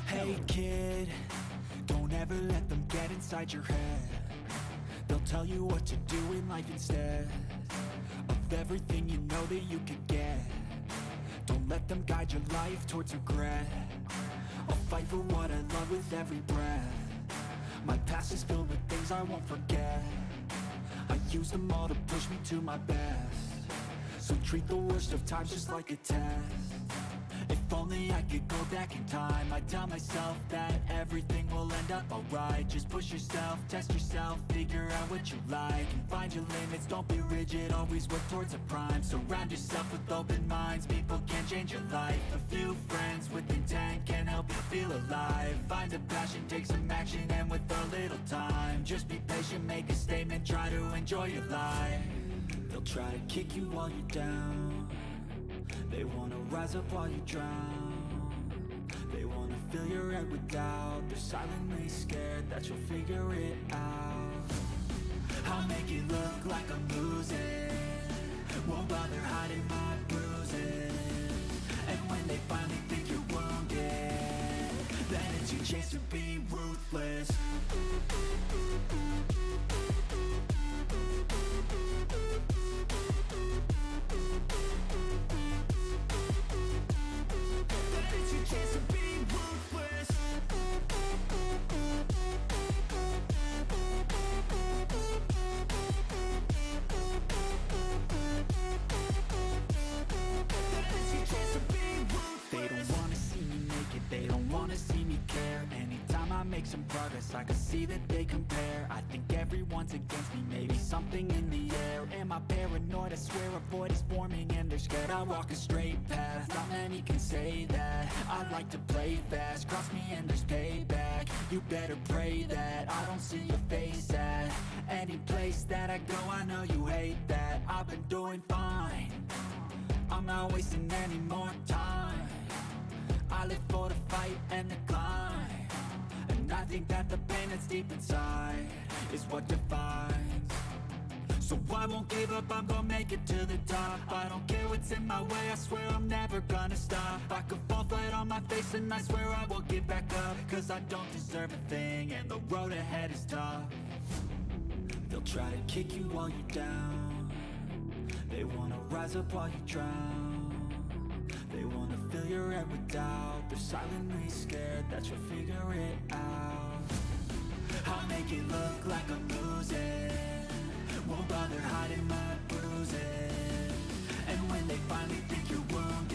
Hey kid, don't ever let them get inside your head. They'll tell you what to do in life instead of everything you know that you could get. Don't let them guide your life towards regret. I'll fight for what I love with every breath. My past is filled with things I won't forget. I use them all to push me to my best. So treat the worst of times just like a test. If only I could go back in time, I'd tell myself that everything will end up alright. Just push yourself, test yourself, figure out what you like, and find your limits, don't be rigid, always work towards a prime. Surround yourself with open minds, people can change your life. A few friends with intent can help you feel alive. Find a passion, take some action, and with a little time, just be patient, make a statement, try to enjoy your life. They'll try to kick you while you're down. They wanna rise up while you drown. They wanna fill your head with doubt. They're silently scared that you'll figure it out. I'll make it look like I'm losing, won't bother hiding my bruises. And when they finally think you're wounded, then it's your chance to be ruthless. They don't wanna see me care. Anytime I make some progress, I can see that they compare. I think everyone's against me, maybe something in the air. Am I paranoid? I swear a void is forming and they're scared. I walk a straight path, not many can say that. I like to play fast, cross me and there's payback. You better pray that I don't see your face at any place that I go. I know you hate that. I've been doing fine, I'm not wasting any more time. I live for the fight and the climb, and I think that the pain that's deep inside is what defines. So I won't give up, I'm gonna make it to the top. I don't care what's in my way, I swear I'm never gonna stop. I could fall flat on my face and I swear I will get back up, cause I don't deserve a thing and the road ahead is tough. They'll try to kick you while you're down. They wanna rise up while you drown. They wanna fill your head with doubt. They're silently scared that you'll figure it out. I'll make it look like I'm losing, won't bother hiding my bruises. And when they finally think you're wounded,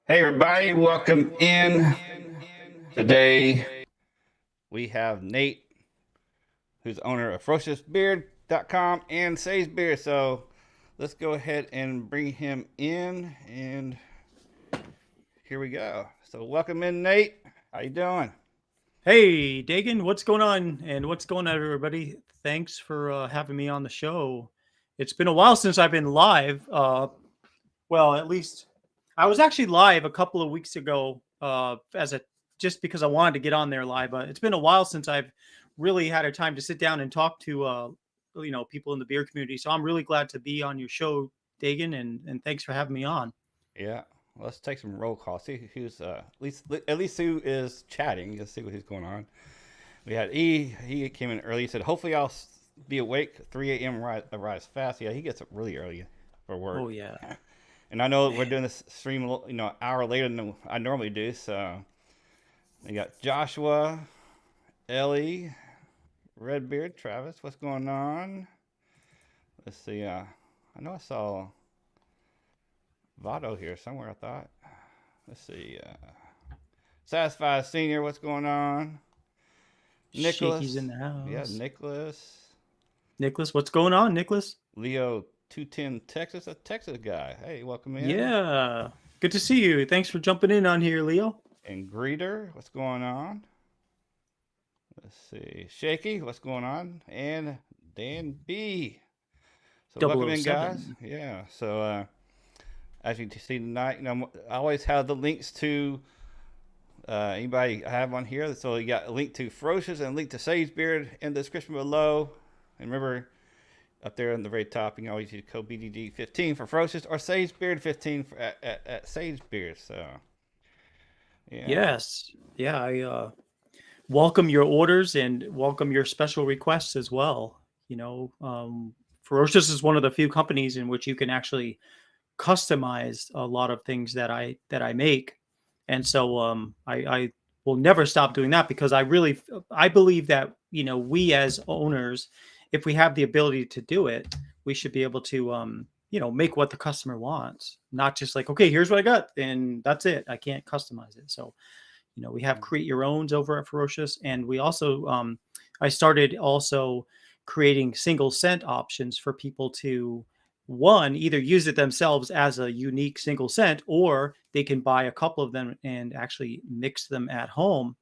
Hey everybody, welcome in. Today we have Nate, who's owner of FerociousBeard.com and Sagebeard. So let's go ahead and bring him in, and here we go. So welcome in, Nate. How you doing? Hey, Dagan, what's going on? And what's going on, everybody? Thanks for having me on the show. It's been a while since I've been live. Well, at least I was actually live a couple of weeks ago just because I wanted to get on there live. It's been a while since I've really had a time to sit down and talk to people in the beer community. So I'm really glad to be on your show, Dagan, and thanks for having me on. Yeah, let's take some roll call. See who's at least who is chatting. Let's see who's going on. We had E. He came in early. He said, "Hopefully I'll be awake 3 a.m. Rise fast." Yeah, he gets up really early for work. Oh yeah. And I know we're doing this stream, an hour later than I normally do. So we got Joshua, Ellie, Redbeard, Travis. What's going on? Let's see. I know I saw Vado here somewhere, I thought. Let's see. Satisfied Senior, what's going on? Nicholas. Shaky's in the house. Yeah, Nicholas. Nicholas, what's going on, Nicholas? Leo 210 Texas, a Texas guy. Hey, welcome in. Yeah, good to see you. Thanks for jumping in on here, Leo. And Greeter, what's going on? Let's see. Shaky, what's going on? And Dan B. So Double welcome O in, guys. Seven. Yeah. So as you can see tonight, I always have the links to anybody I have on here. So you got a link to Ferocious and a link to Sagebeard in the description below. And remember, up there on the very top, you can always use code BGG 15 for Ferocious or Sagebeard 15 at Sagebeard. So yeah. Yes. Yeah. I welcome your orders and welcome your special requests as well. Ferocious is one of the few companies in which you can actually customize a lot of things that I make, and so I will never stop doing that because I believe that we as owners, if we have the ability to do it, we should be able to make what the customer wants, not just like, okay, here's what I got and that's it. I can't customize it. So we have create your owns over at Ferocious, and we also I started also creating single scent options for people to one either use it themselves as a unique single scent, or they can buy a couple of them and actually mix them at home.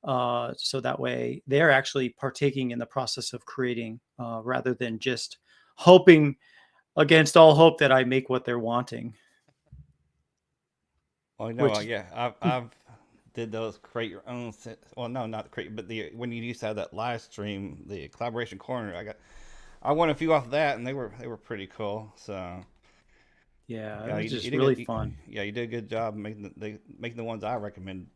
So that way they're actually partaking in the process of creating rather than just hoping against all hope that I make what they're wanting. Well, no, yeah, I've did those create your own. Well, no, not create, but when you used to have that live stream, the collaboration corner, I won a few off of that, and they were pretty cool. So yeah, yeah, it was just really fun. Yeah, you did a good job making the ones I recommended.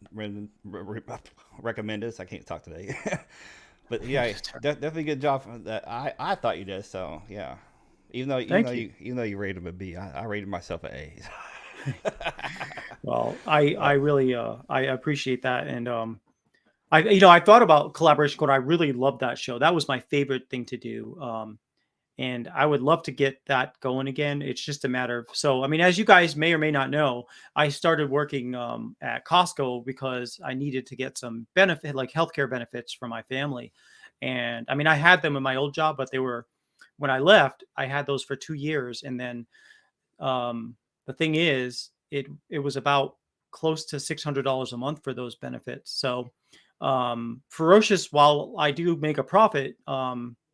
I can't talk today, but yeah, definitely a good job that I thought you did. So yeah, even though you rated them a B, I rated myself an A. Well, I really I appreciate that, and I thought about collaboration code. I really loved that show. That was my favorite thing to do. And I would love to get that going again. It's just a matter of, so I mean, as you guys may or may not know, I started working at Costco because I needed to get some benefit, like healthcare benefits for my family. And I mean, I had them in my old job, but when I left, I had those for 2 years, and then the thing is, it was about close to $600 a month for those benefits. So Ferocious, while I do make a profit,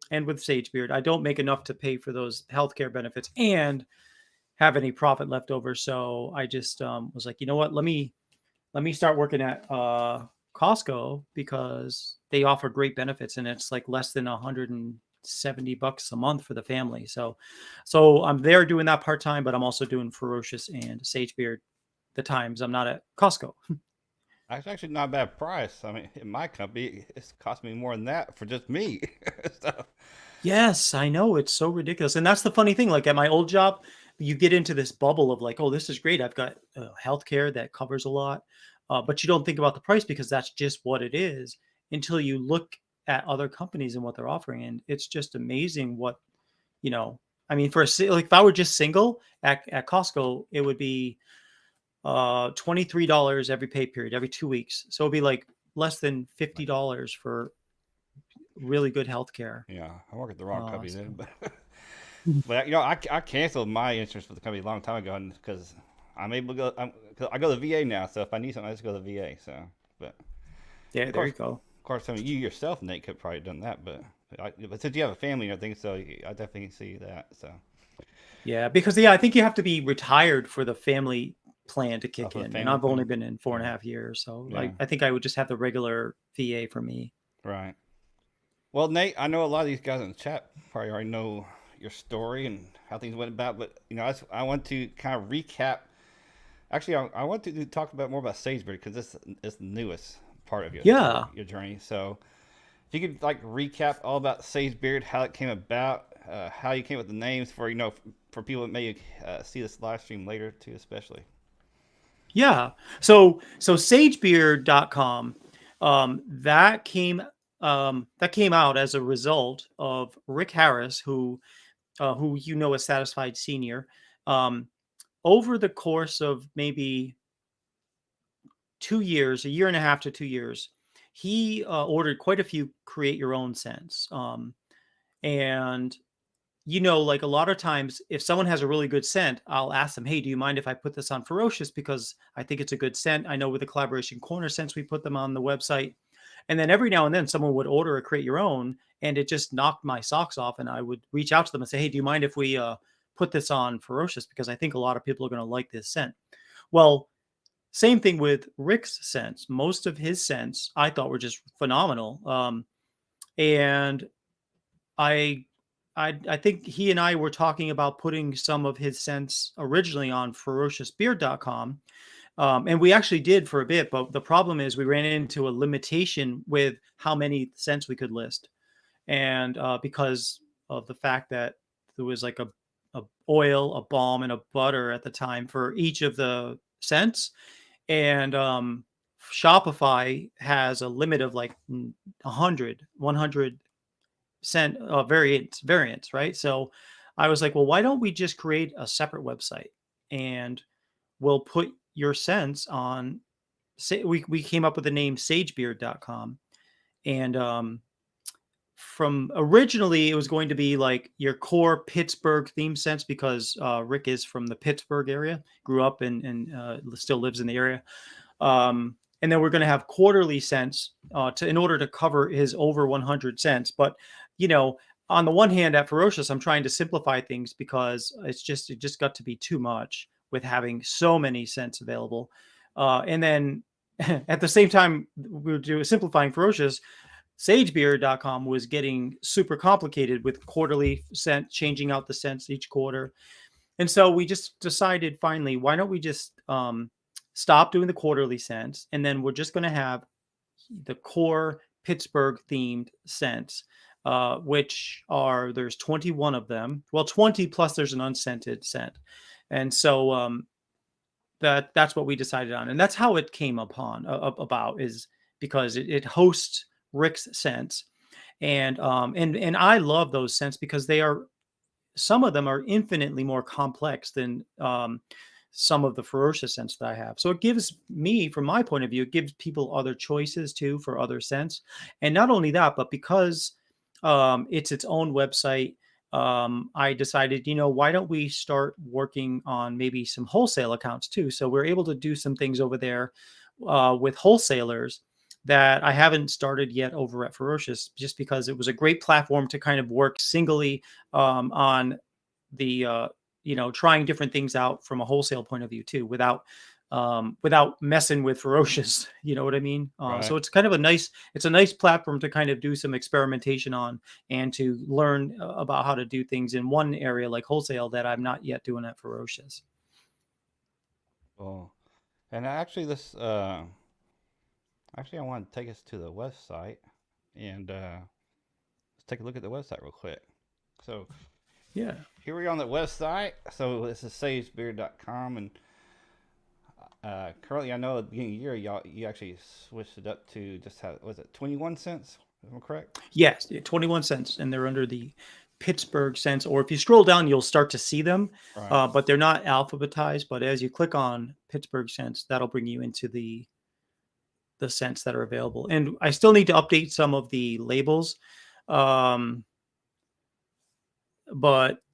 and with Sagebeard, I don't make enough to pay for those healthcare benefits and have any profit left over. So I just was like, you know what? Let me start working at Costco because they offer great benefits, and it's like less than $170 a month for the family. So I'm there doing that part time, but I'm also doing Ferocious and Sagebeard the times I'm not at Costco. That's actually not a bad price. I mean, in my company, it's cost me more than that for just me. So, Yes, I know. It's so ridiculous. And that's the funny thing. Like at my old job, you get into this bubble of like, oh, this is great. I've got healthcare that covers a lot. But you don't think about the price because that's just what it is until you look at other companies and what they're offering. And it's just amazing what, I mean, like if I were just single at Costco, it would be $23 every pay period, every 2 weeks. So it'd be like less than $50 for really good healthcare. yeah, I work at the wrong company then, but I canceled my insurance for the company a long time ago because I'm able to go. I go to the VA now, so if I need something, I just go to the VA. So, but yeah, there you go. Of course, I mean, you yourself, Nate, could probably have done that, but since you have a family and everything, so I definitely see that. So, yeah, because I think you have to be retired for the family plan to kick in, and I've only been in 4.5 years, so yeah. I think I would just have the regular VA for me. Right. Well, Nate, I know a lot of these guys in the chat probably already know your story and how things went about, but I want to kind of recap. Actually, I want to talk more about Sagebeard because this is the newest part of your journey. So, if you could recap all about Sagebeard, how it came about, how you came up with the names for for people that may see this live stream later too, especially. Yeah. So Sagebeard.com, that came out as a result of Rick Harris, who is Satisfied Senior. Over the course of maybe 2 years, a year and a half to 2 years, he ordered quite a few create your own scents. And like a lot of times, if someone has a really good scent, I'll ask them, hey, do you mind if I put this on Ferocious? Because I think it's a good scent. I know with the collaboration corner scents, we put them on the website. And then every now and then someone would order a create your own, and it just knocked my socks off. And I would reach out to them and say, hey, do you mind if we put this on Ferocious? Because I think a lot of people are going to like this scent. Well, same thing with Rick's scents. Most of his scents I thought were just phenomenal. And I think he and I were talking about putting some of his scents originally on ferociousbeard.com. And we actually did for a bit, but the problem is we ran into a limitation with how many scents we could list. And because of the fact that there was like a oil, a balm, and a butter at the time for each of the scents. And Shopify has a limit of like 100 scent variants, right? So I was like, well, why don't we just create a separate website and we'll put your scents on. We came up with the name sagebeard.com. And from originally it was going to be like your core Pittsburgh theme scents, because Rick is from the Pittsburgh area, grew up and still lives in the area. And then we're going to have quarterly scents in order to cover his over 100 scents. But, on the one hand, at Ferocious, I'm trying to simplify things because it just got to be too much with having so many scents available. And then at the same time we were doing simplifying Ferocious, Sagebeard.com was getting super complicated with quarterly scent, changing out the scents each quarter. And so we just decided finally, why don't we just stop doing the quarterly scents, and then we're just going to have the core Pittsburgh themed scents, which there's 21 of them. Well, 20 plus there's an unscented scent. And so that's what we decided on. And that's how it came about, is because it hosts Rick's scents. And I love those scents because some of them are infinitely more complex than some of the Ferocious scents that I have. So it gives me, from my point of view, it gives people other choices too for other scents. And not only that, but because it's its own website, I decided, why don't we start working on maybe some wholesale accounts too? So we're able to do some things over there with wholesalers that I haven't started yet over at Ferocious, just because it was a great platform to kind of work singly on the trying different things out from a wholesale point of view too, without messing with Ferocious. You know what I mean? Right. So it's kind of a nice platform to kind of do some experimentation on, and to learn about how to do things in one area like wholesale that I'm not yet doing at Ferocious. Well, and actually I want to take us to the website, and let's take a look at the website real quick. So yeah, here we are on the website. So this is sagebeard.com, and currently I know at the beginning of the year you actually switched it up to just was it 21 cents? Am I correct? Yes, 21 cents, and they're under the Pittsburgh scents. Or if you scroll down, you'll start to see them, Right. but they're not alphabetized. But as you click on Pittsburgh scents, that'll bring you into the scents that are available. And I still need to update some of the labels. But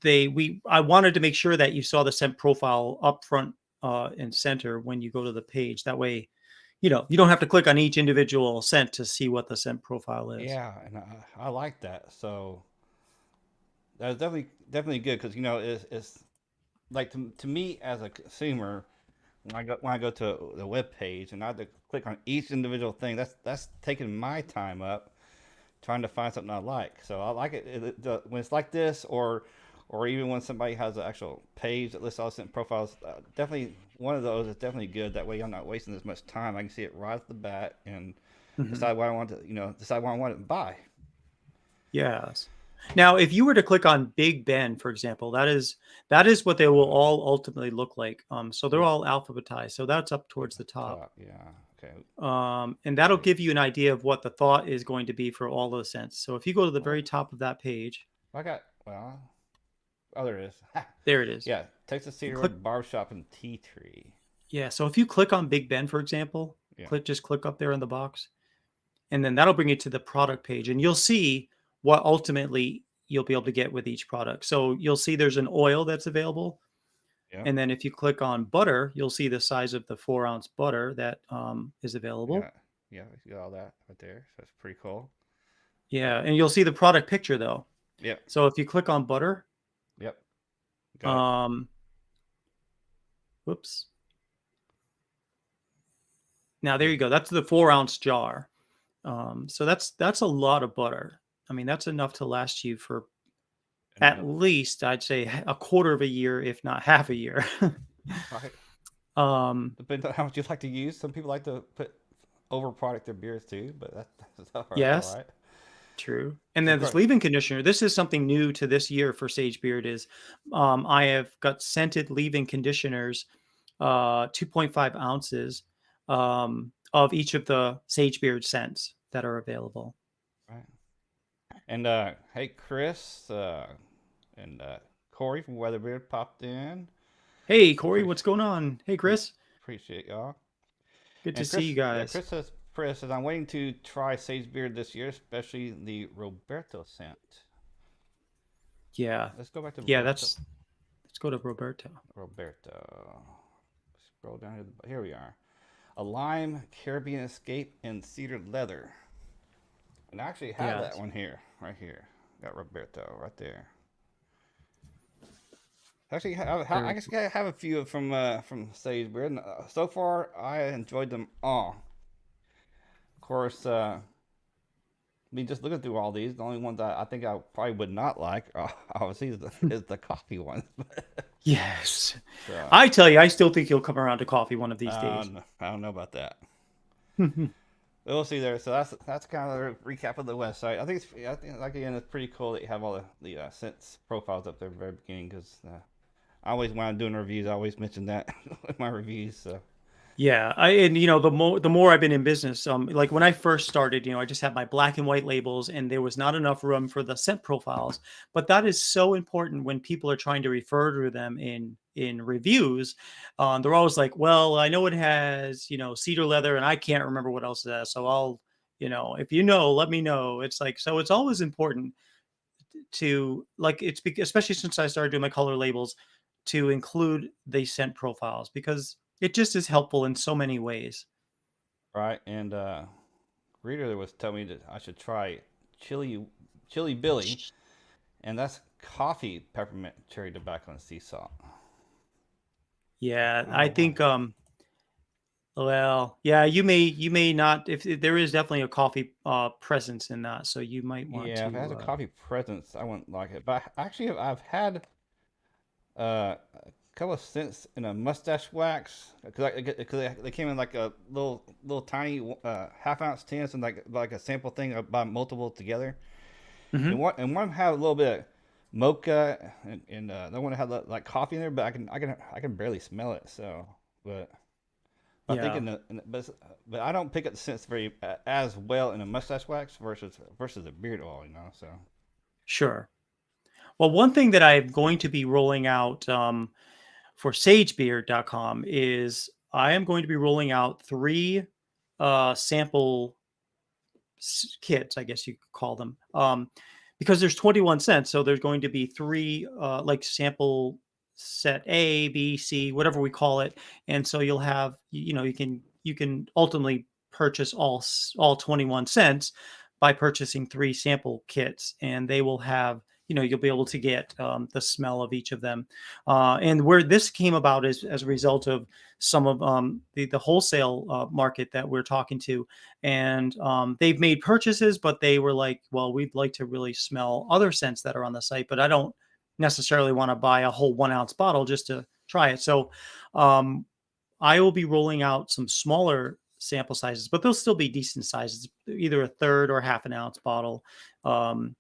I wanted to make sure that you saw the scent profile up front and center when you go to the page. That way, you don't have to click on each individual scent to see what the scent profile is. Yeah, and I like that. So that's definitely good, because it's like to me as a consumer, when I go to the web page and I have to click on each individual thing, that's taking my time up trying to find something I like. So I like it when it's like this, or even when somebody has an actual page that lists all the scent profiles. Definitely one of those is definitely good. That way I'm not wasting as much time. I can see it right off the bat and decide what I want to buy. Yes. Now, if you were to click on Big Ben, for example, that is what they will all ultimately look like. So they're all alphabetized. So that's up towards the top. Yeah. Okay. And that'll give you an idea of what the thought is going to be for all those scents. So if you go to the very top of that page, there it is. there it is. Yeah, Texas Cedar Barbershop and Tea Tree. Yeah. So if you click on Big Ben, for example, just click up there in the box, and then that'll bring you to the product page, and you'll see what ultimately you'll be able to get with each product. So you'll see there's an oil that's available. Yeah. And then if you click on butter, you'll see the size of the 4-ounce butter that is available. Yeah, you got all that right there. So it's pretty cool. Yeah, and you'll see the product picture though. Yep. So if you click on butter, Yep. Got it. Whoops. Now there you go. That's the 4-ounce jar. So that's a lot of butter. I mean, that's enough to last you for at least, I'd say, a quarter of a year, if not half a year. Right. um, Depends on how much you like to use. Some people like to put over product their beers too, but that's all right. All yes, right. true. And So then this leave-in conditioner. This is something new to this year for Sagebeard. Is I have got scented leave-in conditioners, 2.5 ounces of each of the Sagebeard scents that are available. right. And hey, Chris and Corey from Weatherbeard popped in. Hey, Corey, what's going on? Hey, Chris. Appreciate y'all. Good to And see Chris, you yeah, guys. Chris says I'm waiting to try Sagebeard this year, especially the Roberto scent. Yeah. Let's go back to Yeah, Roberto. let's go to Roberto. Scroll down here. Here we are. A lime Caribbean Escape and cedar leather. And I actually have that one here, right here. Got Roberto right there. Actually, I guess I have a few from Sagebeard. So far, I enjoyed them all. Of course, I mean, just looking through all these, the only one that I think I probably would not like, obviously, is the coffee one. Yes. So, I tell you, I still think you'll come around to coffee one of these days. I don't know about that. We'll see there. So that's kind of a recap of the website. I think like again, it's pretty cool that you have all the scents profiles up there at the very beginning because I always when I'm doing reviews, I always mention that in my reviews. So. Yeah, and the more I've been in business, like when I first started, I just had my black and white labels, and there was not enough room for the scent profiles. But that is so important when people are trying to refer to them in reviews. They're always like, "Well, I know it has cedar leather, and I can't remember what else it has, so I'll if you know, let me know." It's like so. It's always important to like especially since I started doing my color labels to include the scent profiles because it just is helpful in so many ways. Right, and Reader was telling me that I should try Chili Billy, and that's coffee, peppermint, cherry tobacco, and sea salt. Yeah, I think well, yeah, you may not if there is definitely a coffee presence in that, so you might want Yeah, if it has a to coffee presence, I wouldn't like it. But actually, I've had a couple of scents in a mustache wax because they came in like a little tiny half-ounce tins and like a sample thing. I buy multiple together, Mhm. and one had a little bit of mocha and the one had like coffee in there, but I can barely smell it. So, but I think Yeah, but I don't pick up the scents very as well in a mustache wax versus a beard oil, So sure. Well, one thing that I'm going to be rolling out for sagebeard.com is I am going to be rolling out 3 sample kits, I guess you could call them, because there's 21 cents. So there's going to be 3 like sample set A, B, C, whatever we call it, and so you'll have you can ultimately purchase all 21 cents by purchasing 3 sample kits, and they will have you'll be able to get the smell of each of them. And where this came about is as a result of some of the wholesale market that we're talking to, and they've made purchases, but they were like, well, we'd like to really smell other scents that are on the site, but I don't necessarily want to buy a whole 1-ounce bottle just to try it. So um, I will be rolling out some smaller sample sizes, but they'll still be decent sizes, either a third or half an ounce bottle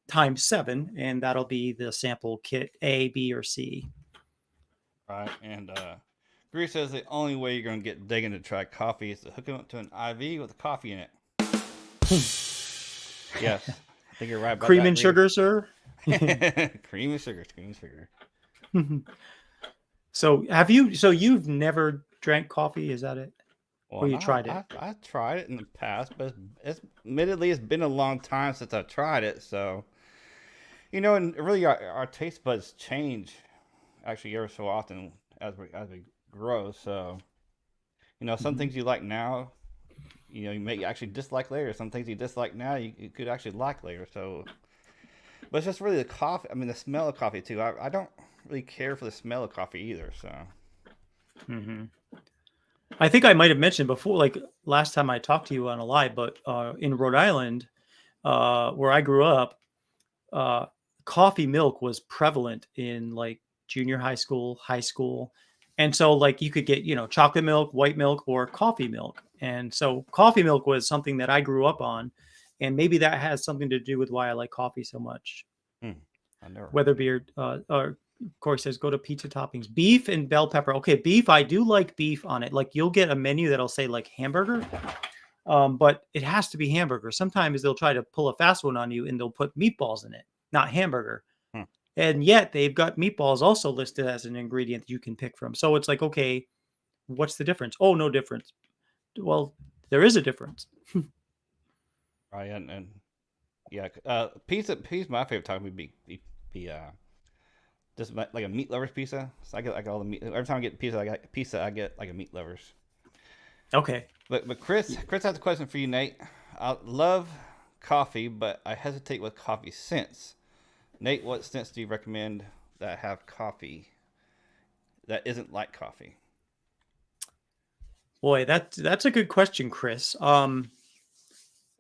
times 7, and that'll be the sample kit A, B, or C. right, and Grease says the only way you're gonna get Dagan to try coffee is to hook him up to an IV with coffee in it. Yes, I think you're right about Cream that. and sugar, sir. Cream and sugar, cream and sugar. So have you? So you've never drank coffee? Is that it? Well, Or you no, tried it? I tried it in the past, but admittedly it's been a long time since I tried it. So, and really our taste buds change actually ever so often as we grow. So, some Mhm. things you like now, you may actually dislike later. Some things you dislike now, you could actually like later. So, but it's just really the coffee. I mean, the smell of coffee too. I don't really care for the smell of coffee either. So, Hmm. I think I might have mentioned before, like last time I talked to you on a live, but in Rhode Island, where I grew up, uh, coffee milk was prevalent in like junior high school. And so like you could get, chocolate milk, white milk, or coffee milk. And so coffee milk was something that I grew up on. And maybe that has something to do with why I like coffee so much. hmm, I never. Weatherbeard, of course, says go to pizza toppings, beef and bell pepper. Okay, beef. I do like beef on it. Like you'll get a menu that'll say like hamburger, but it has to be hamburger. Sometimes they'll try to pull a fast one on you and they'll put meatballs in it, not hamburger. Hmm. And yet they've got meatballs also listed as an ingredient that you can pick from. So it's like, okay, what's the difference? Oh, no difference. Well, there is a difference. Right, and yeah, pizza. Pizza. My favorite time would be just like a meat lovers pizza. So I get like all the meat. Every time I get pizza, I get like a meat lovers. Okay. But Chris has a question for you, Nate. I love coffee, but I hesitate with coffee scents. Nate, what scents do you recommend that have coffee that isn't like coffee? Boy, that's a good question, Chris.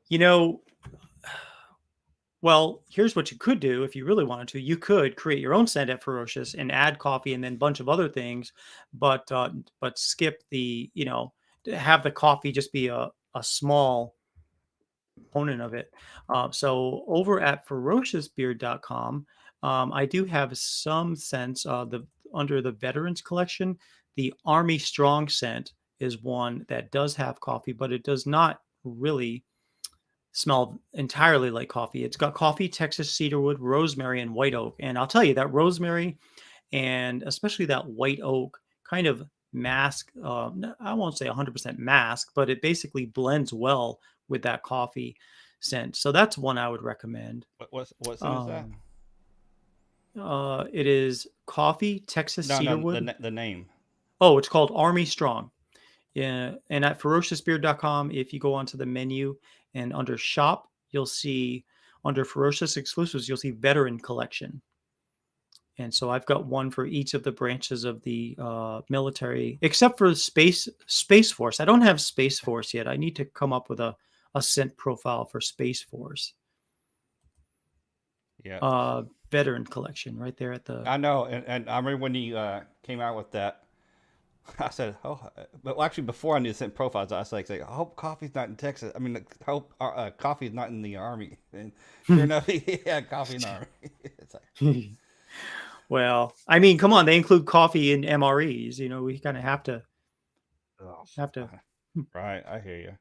You know, well, here's what you could do if you really wanted to. You could create your own scent at Ferocious and add coffee and then a bunch of other things, but skip the, have the coffee just be a small component of it. So over at ferociousbeard.com, I do have some scents. The under the Veterans Collection, the Army Strong scent is one that does have coffee, but it does not really smell entirely like coffee. It's got coffee, Texas cedarwood, rosemary, and white oak. And I'll tell you that rosemary and especially that white oak kind of mask. I won't say 100% mask, but it basically blends well with that coffee scent. So that's one I would recommend. What scent is that? Um, it is coffee, Texas No, cedarwood. the name. Oh, it's called Army Strong. Yeah, and at ferociousbeard.com, if you go onto the menu and under shop, you'll see under Ferocious exclusives, you'll see Veteran Collection. And so I've got one for each of the branches of the military, except for Space Force. I don't have Space Force yet. I need to come up with a scent profile for Space Force. Yeah. Veteran Collection right there at the. I know, and I remember when you came out with that. I said, "Oh," but actually, before I knew the scent profiles, I was like, "I hope coffee's not in Texas. I mean, I hope coffee's not in the army." And sure enough, he had coffee in the army. It's like, Well, I mean, come on, they include coffee in MREs. We kind of have to oh, have to. right, I hear you.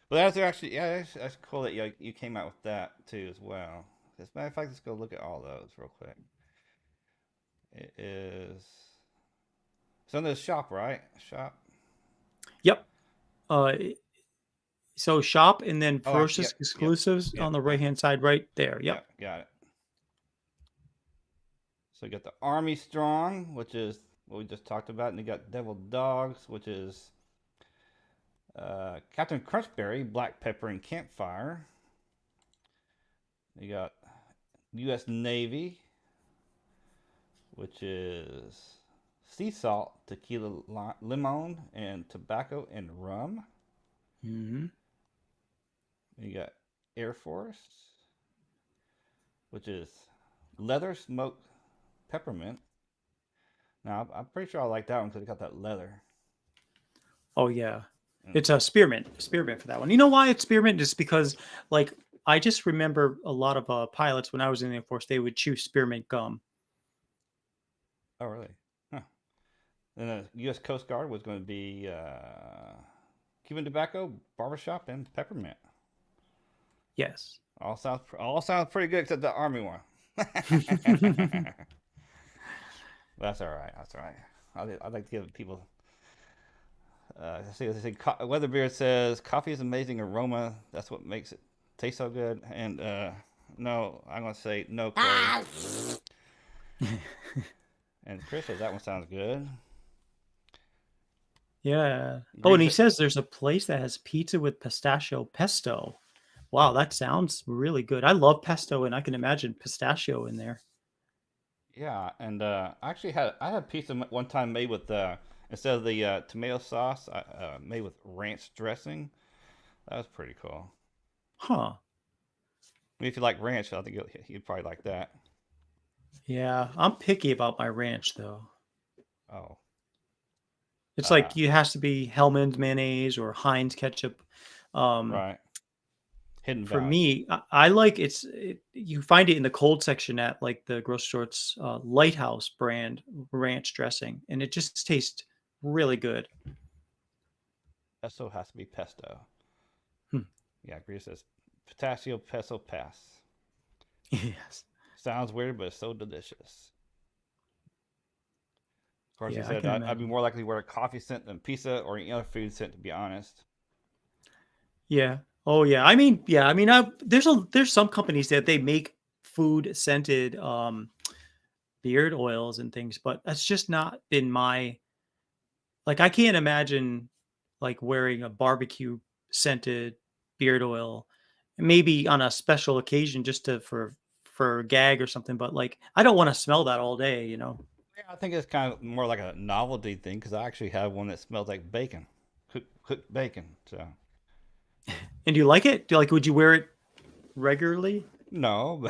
But that's actually, yeah, that's cool that you came out with that too as well. As a matter of fact, let's go look at all those real quick. It is. It's on the shop, right? Shop. Yep. Uh, so shop and then Oh, actually, Ferocious exclusives on the right hand side, right there. Yep. Got it. So you got the Army Strong, which is what we just talked about, and you got Devil Dogs, which is Captain Crunchberry, Black Pepper, and Campfire. You got U.S. Navy, which is Sea Salt, Tequila, Limon, and Tobacco and Rum. Mm-hmm. You got Air Force, which is Leather Smoked Peppermint. Now, I'm pretty sure I like that one because it got that leather. Oh yeah, it's a spearmint for that one. You know why it's spearmint? Just because, like, I just remember a lot of pilots when I was in the Air Force, they would chew spearmint gum. Oh, really? Huh. Then the U.S. Coast Guard was going to be Cuban tobacco, barbershop, and peppermint. Yes. All sounds pretty good except the Army one. That's all right. That's all right. I'd like to give people. Weatherbeard says coffee is amazing aroma. That's what makes it taste so good. And no, I'm gonna say no, Corey. And Chris says that one sounds good. Yeah. Oh, and Brings he it. says there's a place that has pizza with pistachio pesto. Wow, that sounds really good. I love pesto, and I can imagine pistachio in there. Yeah, and I had pizza one time made with instead of the tomato sauce, made with ranch dressing. That was pretty cool. Huh. I mean, if you like ranch, I think you'd probably like that. Yeah, I'm picky about my ranch though. Oh, It's uh, like it has to be Hellman's mayonnaise or Heinz ketchup. Um, right. Hidden for Valley. me, I like you find it in the cold section at like the grocery store's Lighthouse brand ranch dressing, and it just tastes really good. Pesto has to be pesto. Hmm. Yeah, Greece says pistachio pesto pass. Yes. Sounds weird, but it's so delicious. Of course, he Yeah, I said can I'd be imagine. more likely to wear a coffee scent than pizza or any other food scent, to be honest. Yeah. Oh yeah. I mean, there's some companies that they make food scented beard oils and things, but that's just not been my like. I can't imagine like wearing a barbecue scented beard oil, maybe on a special occasion just to for a gag or something. But like, I don't want to smell that all day, you know. Yeah, I think it's kind of more like a novelty thing because I actually have one that smells like bacon, cooked bacon. So And do you like it? Do you like? Would you wear it regularly? no,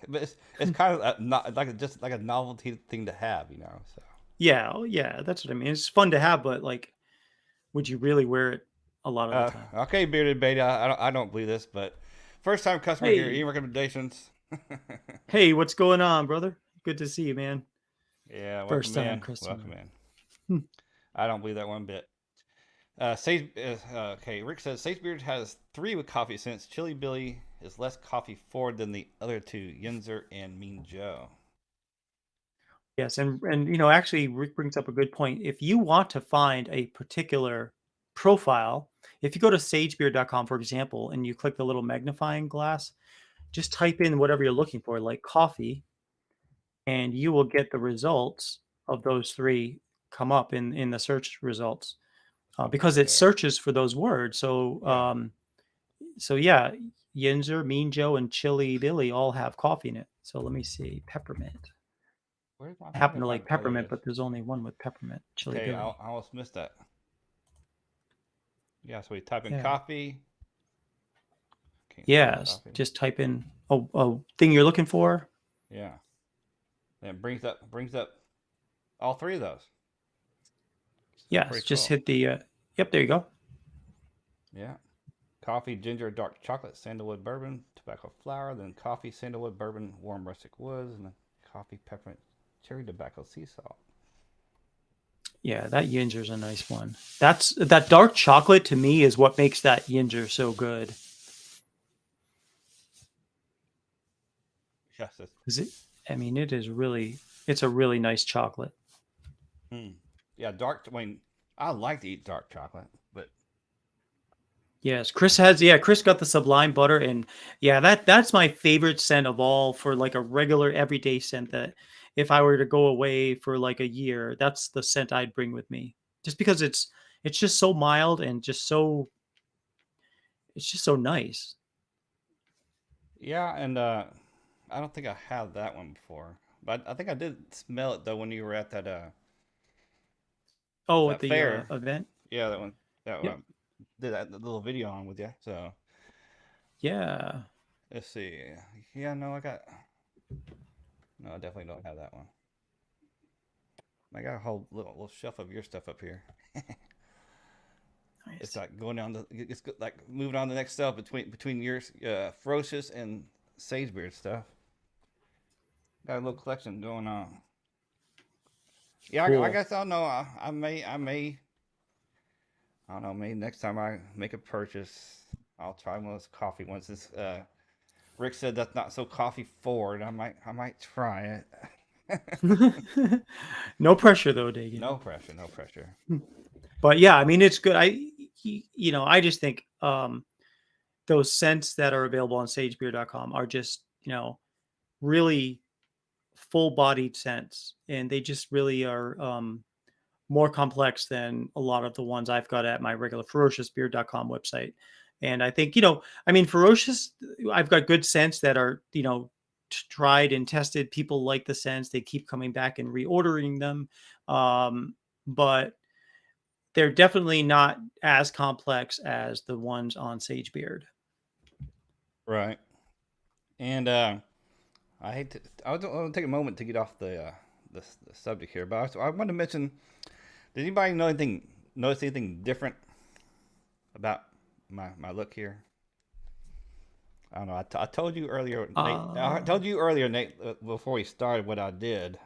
but it's kind of not like just like a novelty thing to have, you know. So Yeah. Oh yeah. That's what I mean. It's fun to have, but like, would you really wear it a lot of the time? okay, bearded beta. I don't believe this, but first time customer here. Any Hey, recommendations? hey, what's going on, brother? Good to see you, man. Yeah, First welcome time in. Welcome customer. in. Hmm. I don't believe that one bit. Okay, Rick says Sagebeard has three with coffee since Chili Billy is less coffee forward than the other two, Yinzer and Mean Joe. Yes, and you know, actually, Rick brings up a good point. If you want to find a particular profile, if you go to sagebeard.com, for example, and you click the little magnifying glass, just type in whatever you're looking for, like coffee, and you will get the results of those three come up in the search results because it Okay. searches for those words. So Yeah. so yeah, Yinzer, Mean Joe, and Chili Billy all have coffee in it. So let me see, peppermint. Where's my I happen to magnifying? like Oh, there it peppermint, is. but there's only one with peppermint, Chili Okay, Billy. I almost missed that. Yeah, so we type in Yeah. coffee. Can't spell Yes. coffee. Just type in a thing you're looking for. Yeah. Then it brings up all three of those. So Yes. pretty Just cool. hit the. Yep. There you go. Yeah. Coffee, ginger, dark chocolate, sandalwood, bourbon, tobacco flower, then coffee, sandalwood, bourbon, warm rustic woods, and then coffee, peppermint, cherry tobacco, sea salt. Yeah, that Yinger's a nice one. That's that dark chocolate to me is what makes that Yinger so good. Yes, it's, Is it? I mean, it is really. It's a really nice chocolate. hmm. Yeah, dark. I mean, I like to eat dark chocolate, but Yes, Chris has. Yeah, Chris got the Sublime butter, and yeah, that's my favorite scent of all for like a regular everyday scent. That if I were to go away for like a year, that's the scent I'd bring with me. Just because it's just so mild and just so it's just so nice. yeah, and I don't think I had that one before, but I think I did smell it though when you were at Oh, at that the fair. event. Yeah, that one. That Yep. one. Did that little video on with you. So Yeah. let's see. Yeah, no, I got. No, I definitely don't have that one. I got a whole little shelf of your stuff up here. It's Nice. like going down the. It's like moving on to the next stuff between your Ferocious and Sagebeard stuff. Got a little collection going on. Yeah, I Cool. guess I'll know. I may. I don't know. Maybe next time I make a purchase, I'll try one of those coffee ones. This Rick said that's not so coffee forward. I might try it. No pressure though, Dagan. No pressure. No pressure. But yeah, I mean it's good. You know, I just think those scents that are available on sagebeer.com are just, you know, really full-bodied scents and they just really are more complex than a lot of the ones I've got at my regular ferociousbeard.com website. And I think, I mean, Ferocious, I've got good scents that are, tried and tested. People like the scents. They keep coming back and reordering them. But they're definitely not as complex as the ones on Sagebeard. Right. And I want to take a moment to get off the subject here, but I wanted to mention, did anybody notice anything different about my look here? I don't know. I told you earlier, Nate. I told you earlier, Nate, before we started, what I did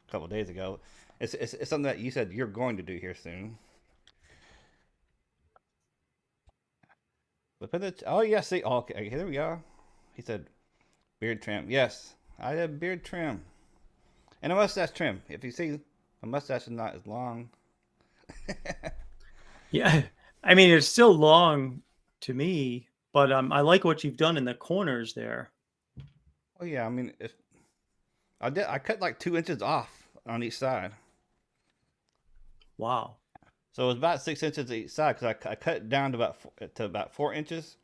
a couple of days ago. It's something that you said you're going to do here soon. But oh yeah, see, okay, here we go. He said beard trim. Yes, I have beard trim and a mustache trim. If you see, a mustache is not as long. Yeah, I mean, it's still long to me, but I like what you've done in the corners there. Oh yeah, I mean, I cut like 2 inches off on each side. Wow. So it was about 6 inches each side because I cut it down to about 4 inches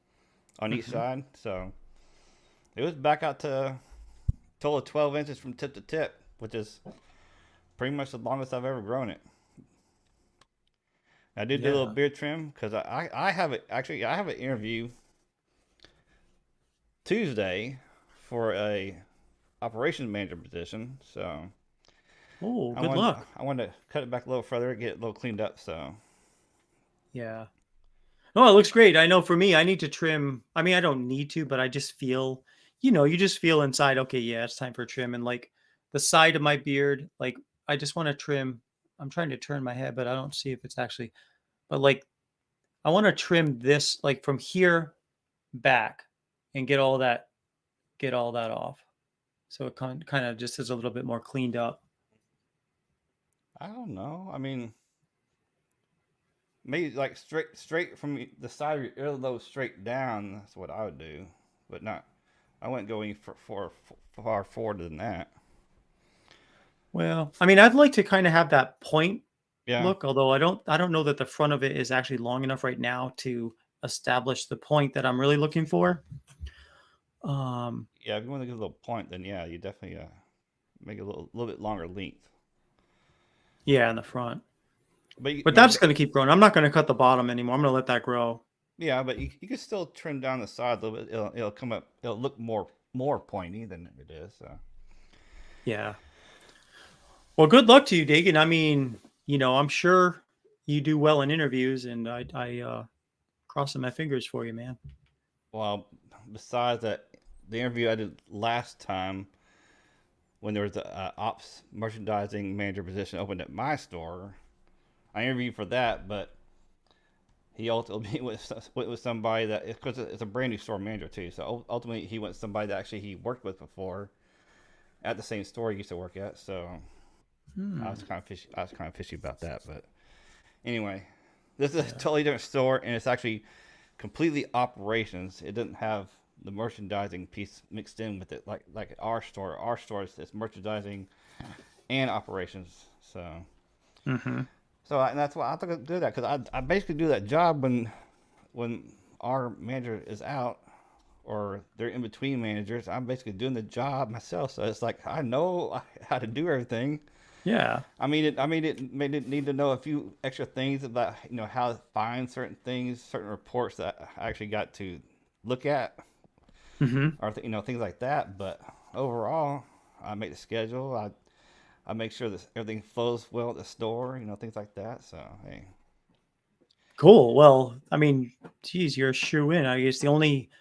on each side. So it was back out to a total of 12 inches from tip to tip, which is pretty much the longest I've ever grown it. I did do a little beard trim because I have it. Actually, I have an interview Tuesday for a operations manager position. So good luck. I wanted to cut it back a little further, get it a little cleaned up. So Yeah. No, it looks great. I know for me, I need to trim. I mean, I don't need to, but I just feel, you just feel inside, okay, yeah, it's time for a trim. And like the side of my beard, like I just want to trim. I'm trying to turn my head, but I don't see if it's actually, but like I want to trim this like from here back and get all that off. So it kind of just is a little bit more cleaned up. I don't know. I mean, maybe like straight from the side of your earlobe straight down. That's what I would do, but not. I wouldn't go any far forward than that. Well, I mean, I'd like to kind of have that point Yeah. look, although I don't know that the front of it is actually long enough right now to establish the point that I'm really looking for. Yeah, if you want to get a little point, then yeah, you definitely make it a little bit longer length. Yeah, in the front. But that's going to keep growing. I'm not going to cut the bottom anymore. I'm going to let that grow. Yeah, but you can still trim down the side a little bit. It'll come up. It'll look more pointy than it is. So. Yeah. Well, good luck to you, Dagan. I mean, I'm sure you do well in interviews, and I crossing my fingers for you, man. Well, besides that, the interview I did last time, when there was the ops merchandising manager position opened at my store, I interviewed for that, but he ultimately went with somebody that, because it's a brand new store manager too. So ultimately, he went with somebody that actually he worked with before at the same store he used to work at. So I was kind of fishy about that. But anyway, this is a totally different store, and it's actually completely operations. It doesn't have the merchandising piece mixed in with it like our store. Our store is merchandising and operations. So. So and that's why I took to do that, because I basically do that job when our manager is out or they're in between managers. I'm basically doing the job myself, so it's like I know how to do everything. Yeah. I mean, it made it need to know a few extra things about how to find certain things, certain reports that I actually got to look at, or things like that. But overall, I make the schedule. I make sure that everything flows well at the store, things like that. So, hey. Cool. Well, I mean, geez, you're a shoe in. I guess the only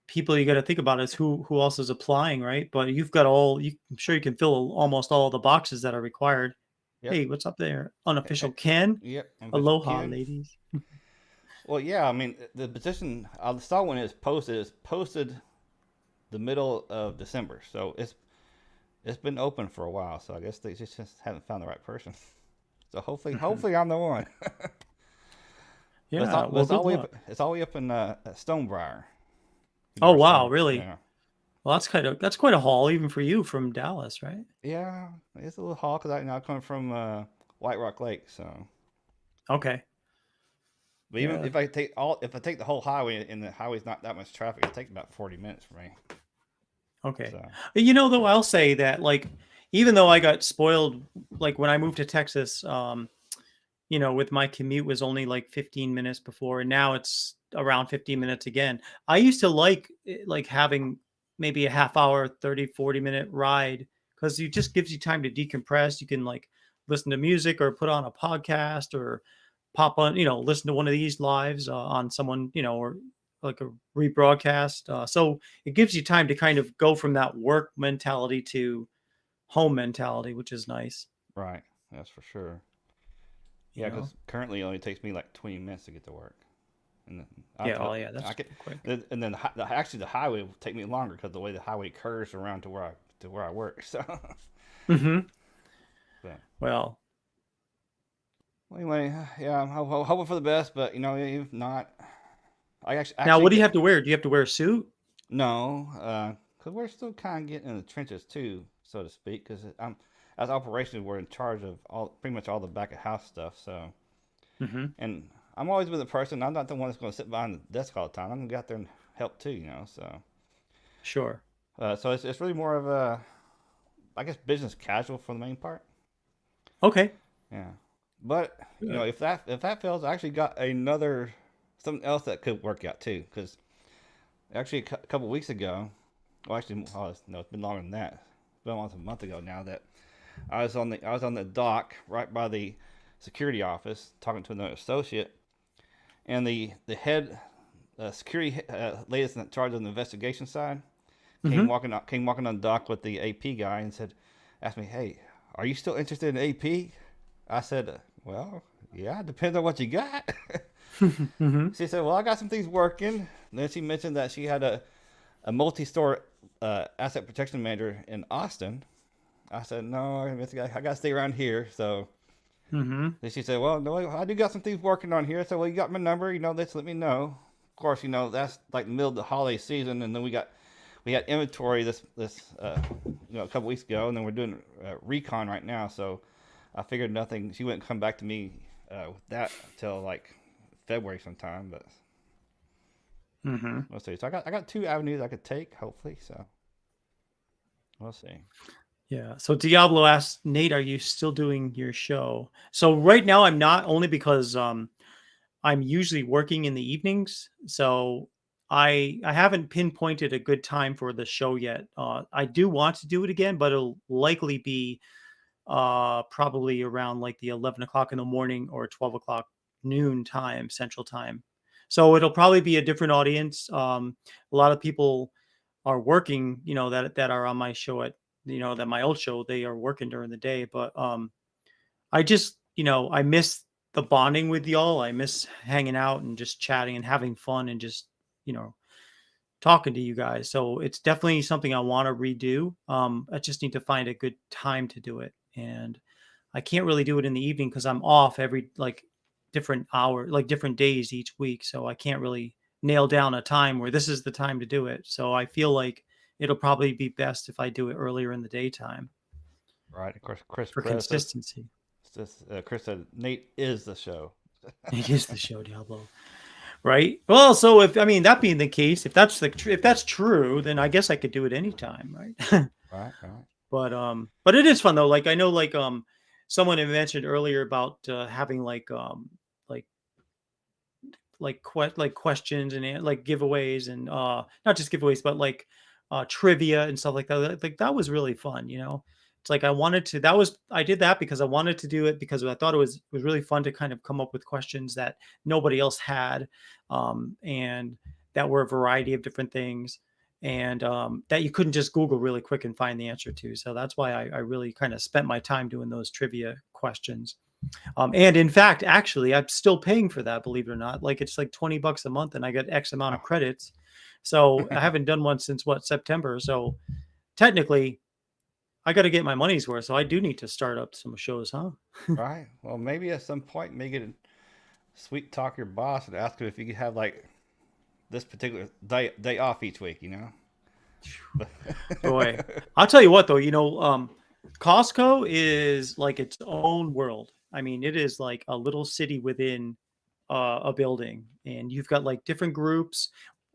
people you got to think about is who else is applying, right? But you've got I'm sure you can fill almost all the boxes that are required. Yep. Hey, what's up there? Unofficial Ken. Yep. Aloha, Ken. ladies. Well, yeah, I mean, the position I saw when it's posted the middle of December. So it's been open for a while, so I guess they just haven't found the right person. So hopefully I'm the one. Yeah, it's all the way up in Stonebriar. Oh wow, really? Yeah. Well, that's quite a haul even for you from Dallas, right? Yeah, it's a little haul because I come from White Rock Lake. So, Okay. but even Yeah. if I take the whole highway and the highway's not that much traffic, it takes about 40 minutes for me. Okay. So, Though I'll say that, like, even though I got spoiled, like when I moved to Texas, with my commute was only like 15 minutes before, and now it's around 15 minutes again. I used to like having maybe a half hour, 30, 40-minute ride because it just gives you time to decompress. You can like listen to music or put on a podcast or pop on, listen to one of these lives on someone, or like a rebroadcast. So it gives you time to kind of go from that work mentality to home mentality, which is nice. right, that's for sure. You Yeah, know? because currently it only takes me like 20 minutes to get to work, and then Yeah. Oh, yeah. That's I could, quick. and then actually the highway will take me longer because the way the highway curves around to where I work. So, Mm-hmm. but Well, anyway, yeah, I'm hoping for the best, but if not, I now actually what do you get have to wear? Do you have to wear a suit? no, because we're still kind of getting in the trenches too, so to speak. Because I'm as operations, we're in charge of pretty much all the back of house stuff. So, Mm-hmm. and I'm always with the person. I'm not the one that's going to sit behind the desk all the time. I'm going to get out there and help too. So, Sure. so it's really more of a, I guess, business casual for the main part. Okay. Yeah, but Good. if that fails, I actually got another something else that could work out too. Because actually, a couple weeks ago, well, actually, no, it's been longer than that. It's been almost a month ago now that I was on the dock right by the security office talking to another associate, and the head security lady that's in charge of the investigation side Mm-hmm. came walking on the dock with the AP guy and asked me, "Hey, are you still interested in AP?" I said, "Well, yeah, it depends on what you got." Mm-hmm. She said, "Well, I got some things working." And then she mentioned that she had a multi-store asset protection manager in Austin. I said, "No, I got to stay around here." So Mm-hmm. then she said, "Well, no, I do got some things working on here. So, well, you got my number. Let's let me know." Of course, that's like the middle of the holiday season, and then we had inventory this a couple weeks ago, and then we're doing recon right now. So I figured nothing. She wouldn't come back to me with that till like February sometime, but Mm-hmm. we'll see. So I got two avenues I could take, hopefully. So we'll see. Yeah. So Diablo asked Nate, "Are you still doing your show?" So right now I'm not, only because I'm usually working in the evenings. So I haven't pinpointed a good time for the show yet. I do want to do it again, but it'll likely be probably around like the 11 o'clock in the morning or 12 o'clock noon time, Central Time. So it'll probably be a different audience. A lot of people are working, that are on my show that my old show, they are working during the day. But I just, I miss the bonding with y'all. I miss hanging out and just chatting and having fun and just, you know, talking to you guys. So it's definitely something I want to redo. I just need to find a good time to do it. And I can't really do it in the evening because I'm off every like different hour, like different days each week. So I can't really nail down a time where this is the time to do it. So I feel like it'll probably be best if I do it earlier in the daytime Right. Of course, for consistency. Chris said Nate is the show. It is the show, Diablo. Right. Well, so if, I mean, that being the case, if that's true, then I guess I could do it anytime, right? Right. Right. But it is fun though. Like I know, like someone had mentioned earlier about having like like questions and like giveaways and not just giveaways, but like trivia and stuff like that. Like that was really fun. It's like I did that because I wanted to do it because I thought it was really fun to kind of come up with questions that nobody else had, and that were a variety of different things, and that you couldn't just Google really quick and find the answer to. So that's why I really kind of spent my time doing those trivia questions. And in fact, actually, I'm still paying for that, believe it or not. Like it's like $20 a month and I get X amount of Oh. credits. So I haven't done one since September. So technically I got to get my money's worth. So I do need to start up some shows, huh? Right. Well, maybe at some point, make it sweet talk your boss and ask him if you could have like this particular day off each week. Boy, I'll tell you what though, Costco is like its own world. I mean, it is like a little city within a building, and you've got like different groups.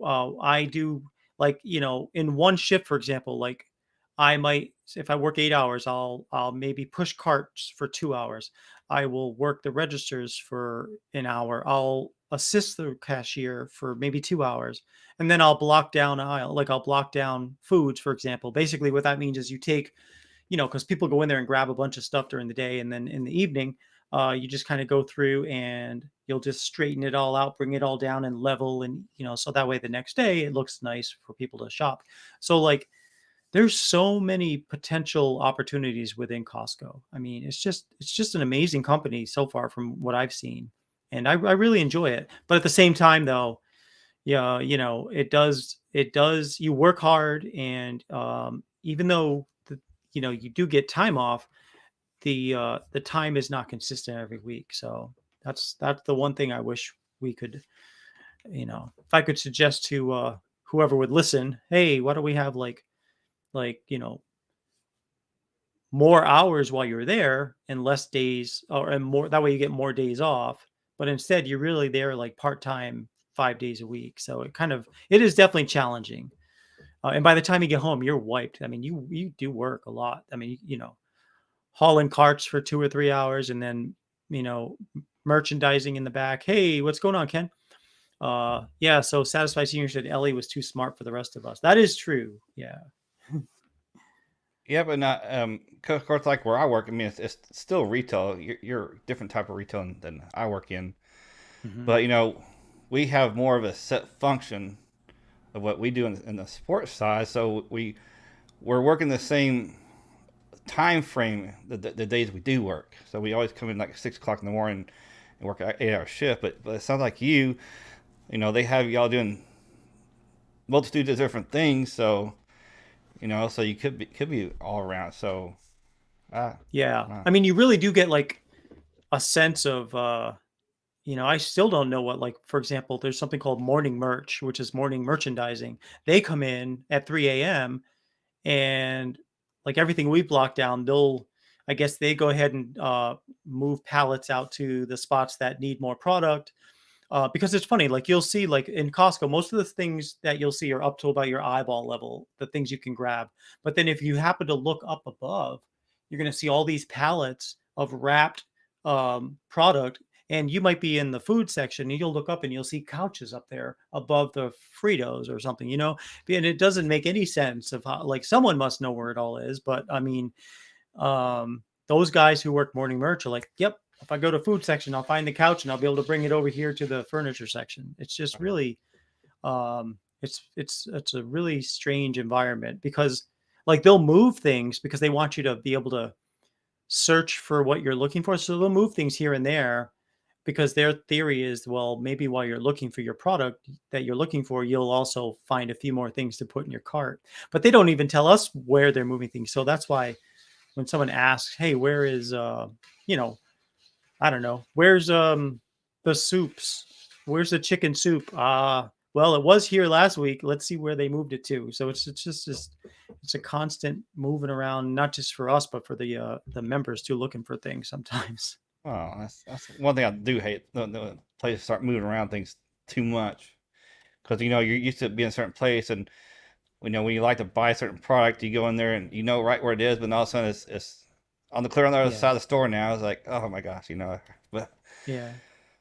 I do like, in one shift, for example, like I might, if I work 8 hours, I'll maybe push carts for 2 hours. I will work the registers for an hour. I'll assist the cashier for maybe 2 hours, and then I'll block down aisle, like I'll block down foods, for example. Basically, what that means is you take, because people go in there and grab a bunch of stuff during the day, and then in the evening, you just kind of go through and you'll just straighten it all out, bring it all down and level, and so that way the next day it looks nice for people to shop. So like, there's so many potential opportunities within Costco. I mean, it's just an amazing company so far from what I've seen, and I really enjoy it. But at the same time, though, yeah, it does. You work hard, and even though you do get time off, the time is not consistent every week. So that's the one thing I wish we could, if I could suggest to whoever would listen, hey, why don't we have like more hours while you're there and less days, or and more, that way you get more days off. But instead you're really there like part-time, 5 days a week. So it is definitely challenging. And by the time you get home, you're wiped. I mean, you do work a lot. I mean, hauling carts for 2 or 3 hours, and then merchandising in the back. Hey, what's going on, Ken? Yeah, so Satisfied Senior said Ellie was too smart for the rest of us. That is true. Yeah. Yeah, but not of course, like where I work. I mean, it's still retail. You're a different type of retail than I work in. Mhm. But we have more of a set function of what we do in the sports side. So we're working the same time frame the days we do work. So we always come in like 6 o'clock in the morning and work an 8 hour shift. But it sounds like they have y'all doing multitude of different things. So so you could be all around. So Yeah. uh, I mean, you really do get like a sense of I still don't know what, like, for example, there's something called morning merch, which is morning merchandising. They come in at 3 a.m. and like everything we block down, I guess they go ahead and move pallets out to the spots that need more product. Because it's funny, like you'll see, like in Costco, most of the things that you'll see are up to about your eyeball level, the things you can grab. But then if you happen to look up above, you're going to see all these pallets of wrapped product. And you might be in the food section, and you'll look up and you'll see couches up there above the Fritos or something, and it doesn't make any sense of how, like, someone must know where it all is. But I mean, those guys who work morning merch are like, yep, if I go to food section, I'll find the couch and I'll be able to bring it over here to the furniture section. It's just really, it's a really strange environment, because like they'll move things because they want you to be able to search for what you're looking for. So they'll move things here and there because their theory is, well, maybe while you're looking for your product that you're looking for, you'll also find a few more things to put in your cart. But they don't even tell us where they're moving things. So that's why when someone asks, hey, where is, I don't know, where's the soups? Where's the chicken soup? Well, it was here last week. Let's see where they moved it to. So it's a constant moving around, not just for us, but for the members too, looking for things sometimes. oh, that's one thing I do hate. The places start moving around things too much, because you're used to being in a certain place, and when you like to buy a certain product, you go in there and you know right where it is, but all of a sudden it's on the clear on the other side Yeah. of the store now. It's like, oh my gosh, But Yeah.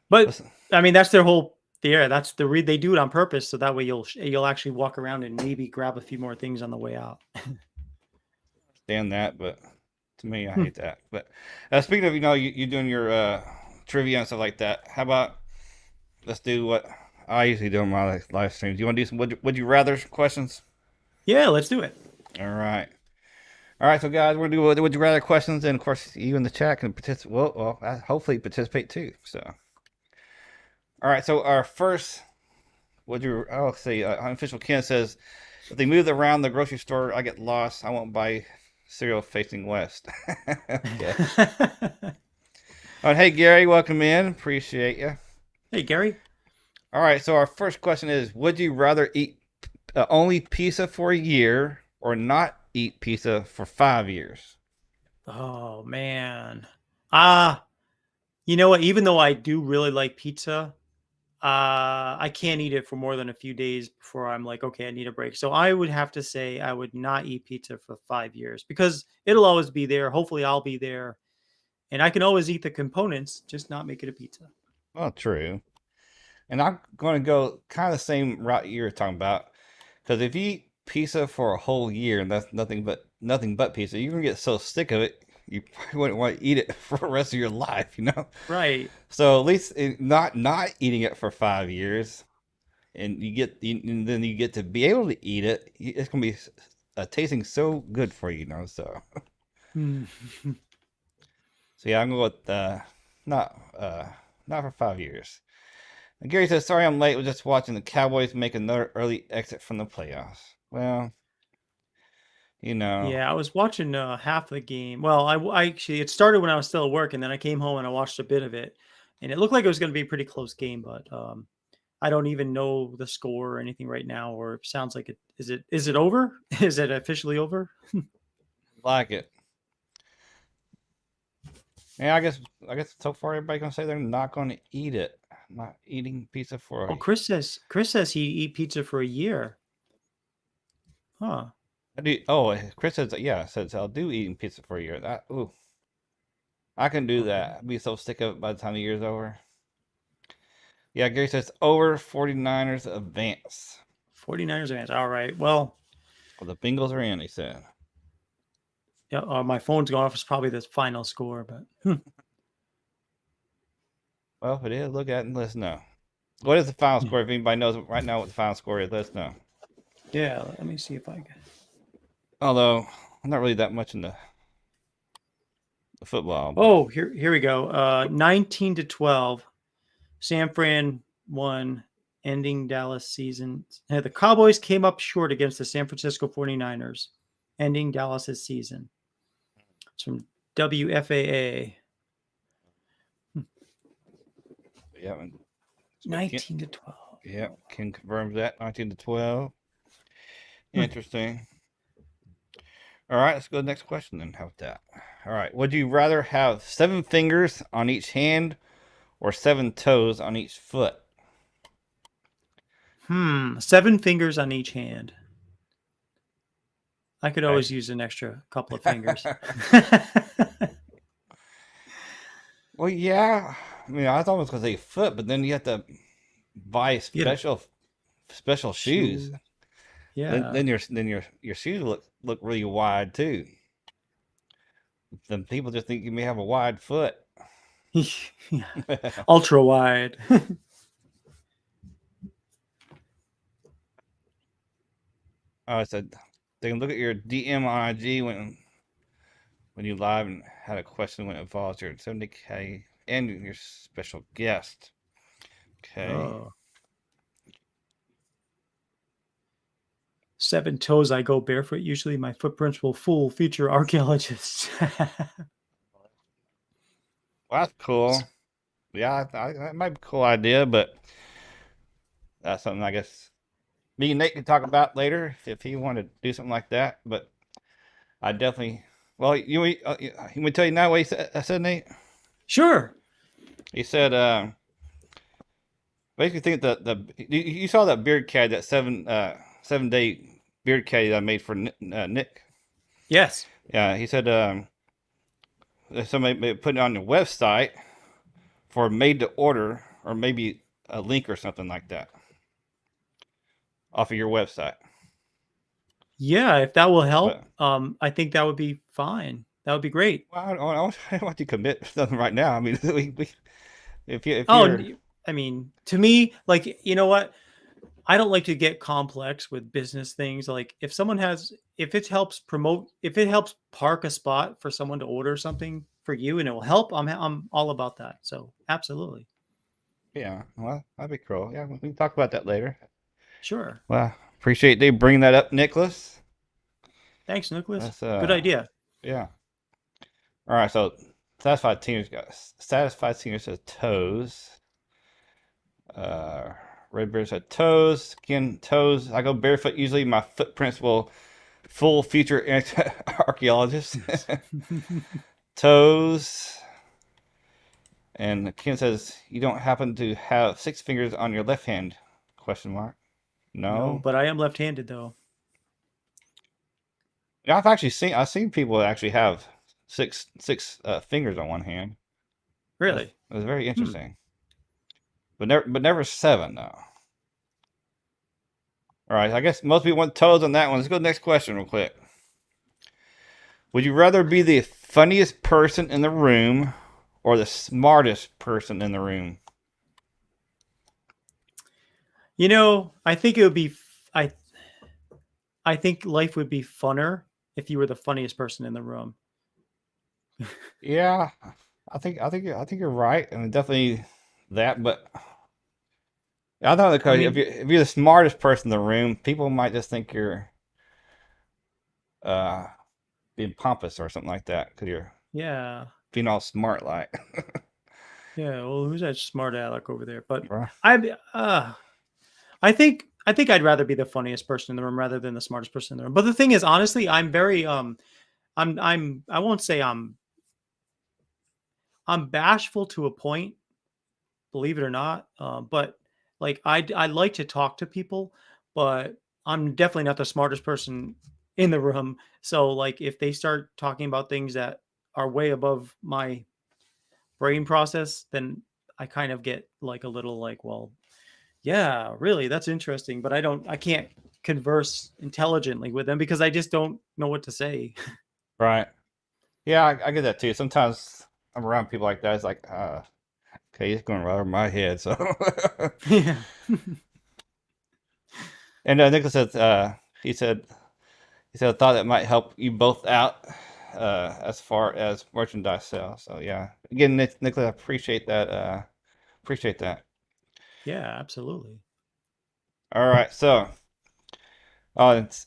But listen, I mean, that's their whole, yeah, that's they do it on purpose. So that way you'll actually walk around and maybe grab a few more things on the way out. stand that, but to me, I hate that. But speaking of, you doing your trivia and stuff like that, how about let's do what I usually do on my live streams. You want to do some would you rather questions? Yeah, let's do it. All right. All right, so guys, we're gonna do would you rather questions, and of course, you in the chat can participate. Hopefully, participate too. So, all right, so our first, let's see, unofficial Ken says, if they move around the grocery store, I get lost. I won't buy cereal facing west. Okay. All right, hey Gary, welcome in. Appreciate you. Hey, Gary. All right, so our first question is: would you rather eat only pizza for a year or not eat pizza for 5 years? Oh man. You know what? Even though I do really like pizza, I can't eat it for more than a few days before I'm like, okay, I need a break. So I would have to say I would not eat pizza for 5 years because it'll always be there. Hopefully, I'll be there, and I can always eat the components, just not make it a pizza. Well, true. And I'm going to go kind of the same route you were talking about. Because if you eat pizza for a whole year and that's nothing but pizza, you're gonna get so sick of it, you probably wouldn't want to eat it for the rest of your life, you know? Right. So at least not eating it for 5 years, and and then you get to be able to eat it. It's gonna be tasting so good for you, you know. So Hmm. yeah, I'm going with not not for 5 years. And Gary says, "Sorry, I'm late. Was just watching the Cowboys make another early exit from the playoffs." Well, you know, Yeah, I was watching half the game. Well, I actually it started when I was still at work, and then I came home and I watched a bit of it, and it looked like it was going to be a pretty close game. But I don't even know the score or anything right now. Or it sounds like it is. It over? Is it officially over? like it. Yeah, I guess so far everybody's gonna say they're not gonna eat it. Not eating pizza for Oh, a Chris says he eat pizza for a year. Huh. I do. Oh, Chris says yeah. Says I'll do eating pizza for a year. That ooh, I can do Okay. that. I'll be so sick of it by the time the year's over. Yeah, Gary says over 49ers advance. 49ers advance. All right. Well, Well, the Bengals are in. He said. yeah, my phone's going off. It's probably the final score, but Well, if it is, look at it and let us know. What is the final score? If anybody knows right now what the final score is, let us know. yeah. Let me see if I can. Although I'm not really that much into the football, but Oh, here we go. 19-12. San Fran won, ending Dallas season. The Cowboys came up short against the San Francisco 49ers, ending Dallas's season. It's from WFAA. yeah, 19-12. yeah, can confirm that 19-12. Interesting. All right, let's go to the next question then. How about that? All right, would you rather have 7 fingers on each hand or 7 toes on each foot? 7 fingers on each hand. I could Okay. always use an extra couple of fingers. Well, yeah. I mean, I thought it was because they foot, but then you have to buy Get a special shoes. shoe. Then Yeah. your shoes look really wide too. Then people just think you may have a wide foot. Yeah. Ultra wide. I said they can look at your DM on IG when you live and had a question when it involves your 70K and your special guest. Okay. Oh. 7 toes, I go barefoot. Usually my footprints will fool future archaeologists. Well, that's cool. Yeah, that might be a cool idea, but that's something I guess me and Nate can talk about later if he wanted to do something like that. But I definitely, well, you want me to tell you now what I said, Nate? Sure. He said, basically think you saw that beard caddy, that 7 day beard caddy that I made for Nick. Yes. Yeah, he said somebody may put it on your website for made to order, or maybe a link or something like that off of your website. Yeah, if that will help, But I think that would be fine. That would be great. well, I don't want to commit to something right now. I mean, if Oh, you're I mean, to me, like, you know what? I don't like to get complex with business things. Like if it helps park a spot for someone to order something for you and it will help, I'm all about that. So absolutely. yeah, well, that'd be cool. Yeah, we can talk about that later. Sure. Well, appreciate they bring that up, Nicholas. Thanks, Nicholas. That's Good idea. yeah. All right, so satisfied senior says toes. Uh, Red Bear said toes. Again, toes. I go barefoot. Usually, my footprints will fool future archaeologists. Toes. And Ken says, you don't happen to have 6 fingers on your left hand? Question mark. No, No. but I am left-handed though. Yeah, I've seen people that actually have six fingers on one hand. Really? That's very Hmm. interesting. But never 7 though. All right, I guess most people want toes on that one. Let's go to the next question real quick. Would you rather be the funniest person in the room or the smartest person in the room? You know, I think it would be. I think life would be funner if you were the funniest person in the room. Yeah, I think you're right. I mean, definitely that. But I don't know I because mean, if you're the smartest person in the room, people might just think you're uh being pompous or something like that because you're yeah, being all smart like. yeah. Well, who's that smart aleck over there? But Right. I think I'd rather be the funniest person in the room rather than the smartest person in the room. But the thing is, honestly, I'm very I won't say I'm bashful to a point, believe it or not. But like I like to talk to people, but I'm definitely not the smartest person in the room. So like if they start talking about things that are way above my brain process, then I kind of get like a little like, well, yeah, really, that's interesting. But I can't converse intelligently with them because I just don't know what to say. Right. Yeah, I get that too. Sometimes I'm around people like that. It's like, okay, he's going right over my head. So, Yeah. and Nicholas said, he said, he said, I thought it might help you both out as far as merchandise sales. So, yeah. Again, Nicholas, I appreciate that. Appreciate that. Yeah, absolutely. All right. So, it's,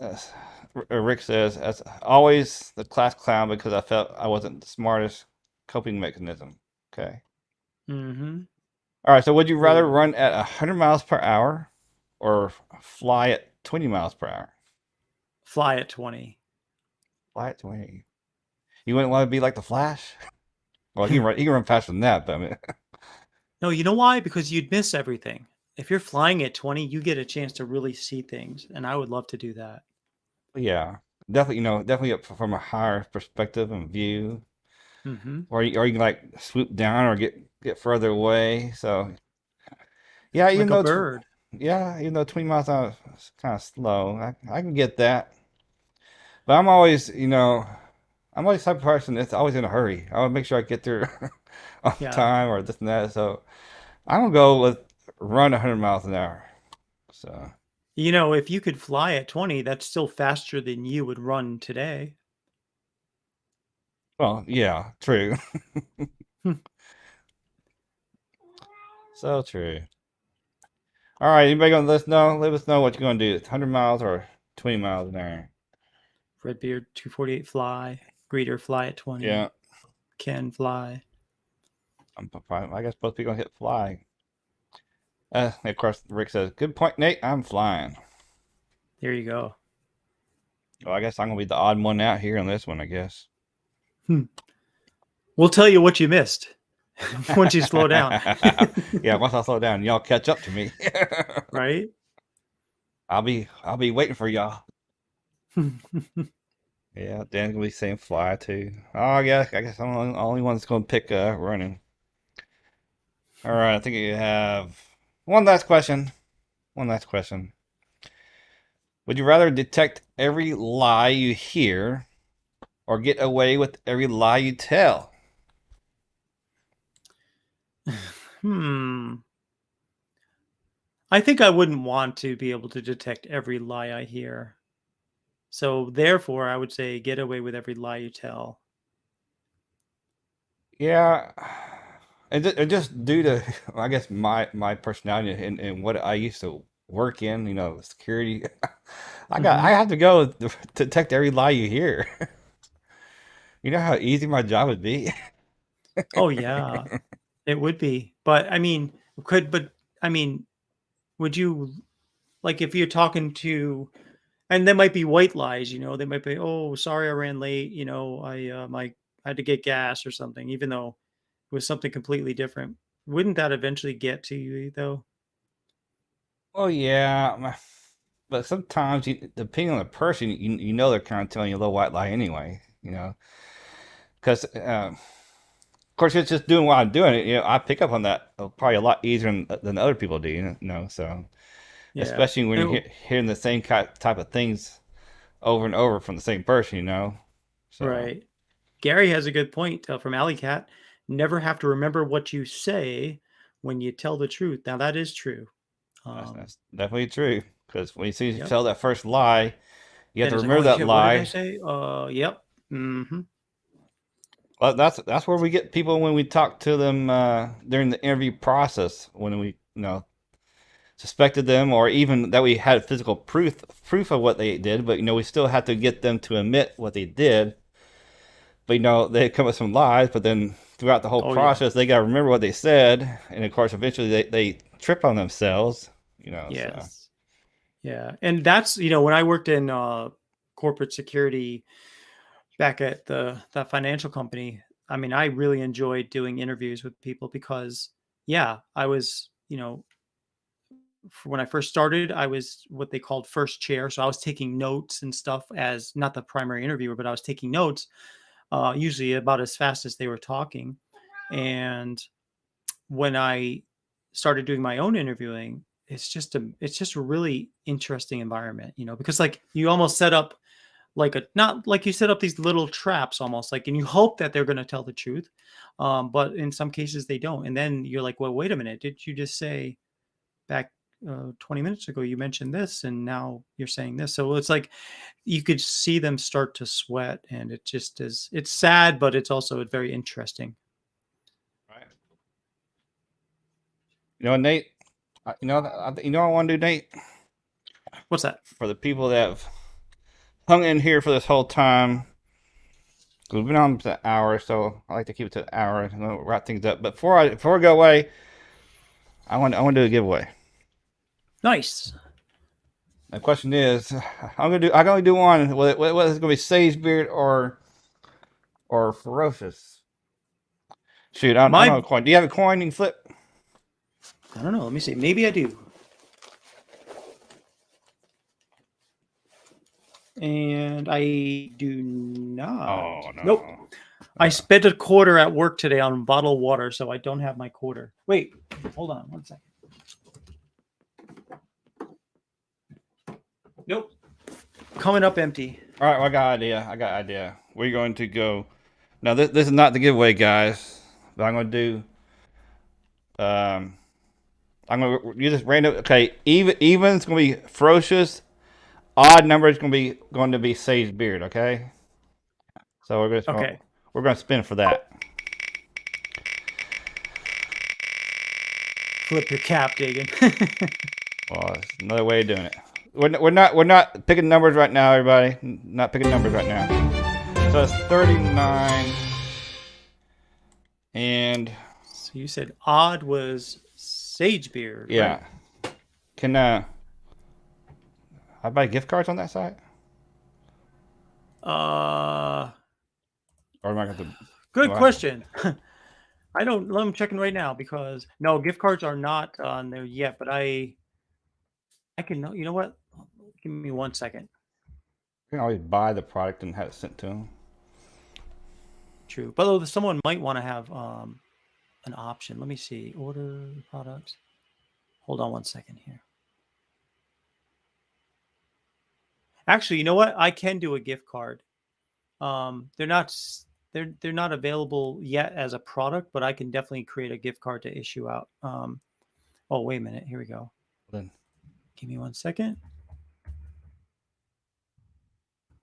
Rick says, as always, the class clown because I felt I wasn't the smartest coping mechanism. Okay. Mm-hmm. All right. So, would you rather Cool. run at 100 miles per hour or fly at 20 miles per hour? Fly at 20. Fly at 20. You wouldn't want to be like the Flash? Well, he can run faster than that, but I mean, No, you know why? Because you'd miss everything. If you're flying at 20, you get a chance to really see things, and I would love to do that. yeah, definitely, definitely up from a higher perspective and view, Mm-hmm. or you can like swoop down or get further away. So yeah, Like a bird. even though 20 miles an hour is kind of slow, I can get that. But I'm always, I'm always the type of person that's always in a hurry. I want to make sure I get there on Yeah. time or this and that. So I don't go with run 100 miles an hour. So You know, if you could fly at 20, that's still faster than you would run today. well, yeah, true. So true. All right, anybody gonna let us know? Let us know what you're gonna do. It's 100 miles or 20 miles an hour. Redbeard 248 fly. Greeter fly at 20. Yeah, Can fly. I guess both people gonna hit fly. Of course, Rick says, "Good point, Nate. I'm flying." There you go. Well, I guess I'm gonna be the odd one out here on this one. I guess. Hmm. We'll tell you what you missed once you slow down. Yeah, once I slow down, y'all catch up to me. Right? I'll be waiting for y'all. Yeah, Dan's gonna be saying fly too. Oh yeah, I guess I'm the only one that's gonna pick running. All right, I think you have one last question. One last question. Would you rather detect every lie you hear or get away with every lie you tell? Hmm. I think I wouldn't want to be able to detect every lie I hear. So therefore, I would say get away with every lie you tell. Yeah, and just due to I guess my personality and what I used to work in, security, I Hmm. have to go detect every lie you hear. You know how easy my job would be? Oh yeah, it would be. But I mean, but I mean, would you like if you're talking to, and there might be white lies, they might be, oh, sorry, I ran late, I had to get gas or something, even though with something completely different. Wouldn't that eventually get to you though? Oh yeah, but sometimes, depending on the person, you know they're kind of telling you a little white lie anyway. Because of course it's just doing what I'm doing. I pick up on that probably a lot easier than other people do. So Yeah. especially when you're hearing the same type of things over and over from the same person. So Right. Gary has a good point from Alley Cat. Never have to remember what you say when you tell the truth. Now that is true. that's definitely true. Because when you see you Yep. tell that first lie, you have Then to it's like, remember holy that shit, what did I lie. say? Yep. Mm-hmm. Well, that's where we get people when we talk to them during the interview process, when we suspected them, or even that we had physical proof of what they did, but we still have to get them to admit what they did. But they come up with some lies, but then throughout the whole Oh yeah. process, they got to remember what they said, and of course, eventually they trip on themselves. So Yes. Yeah. And that's, when I worked in corporate security back at that financial company, I mean, I really enjoyed doing interviews with people because, yeah, I was, when I first started, I was what they called first chair. So I was taking notes and stuff as not the primary interviewer, but I was taking notes, usually about as fast as they were talking. And when I started doing my own interviewing, it's just a really interesting environment, because like you almost set up like not like you set up these little traps almost like, and you hope that they're going to tell the truth. But in some cases they don't. And then you're like, well, wait a minute. Did you just say back 20 minutes ago, you mentioned this and now you're saying this? So it's like, you could see them start to sweat, and it just is, it's sad, but it's also very interesting. right. Nate. What I want to do, Nate, What's that? for the people that have hung in here for this whole time. We've been on to an hour, so I like to keep it to an hour and wrap things up. But before I go away, I want to do a giveaway. Nice. The question is, I can only do one. Whether it's going to be Sagebeard or Ferocious. Shoot, I don't have My a coin. Do you have a coin you can flip? I don't know, let me see, maybe I do. And I do not. Oh Nope. no. I spent a quarter at work today on bottled water, so I don't have my quarter. Wait, hold on one second. Nope. Coming up empty. All right, well, I got an idea. We're going to go. Now, this is not the giveaway, guys. But I'm going to do. I'm going to use this random. Okay, even is going to be Ferocious. Odd number is going to be Sagebeard. Okay. So Okay. we're going to spin for that. Flip your cap, Dagan. Well, it's another way of doing it. We're not picking numbers right now, everybody. Not picking numbers right now. So it's 39. And So you said odd was Sagebeard, yeah. right? Can I buy gift cards on that site? Or am I going to? Good question. I'm checking right now because no, gift cards are not on there yet, but I can, you know what? Give me 1 second. You can always buy the product and have it sent to them. True. But someone might want to have an option. Let me see. Order products. Hold on 1 second here. Actually, you know what? I can do a gift card. They're not they're not available yet as a product, but I can definitely create a gift card to issue out. Oh, wait a minute. Here we go. Then Give me 1 second.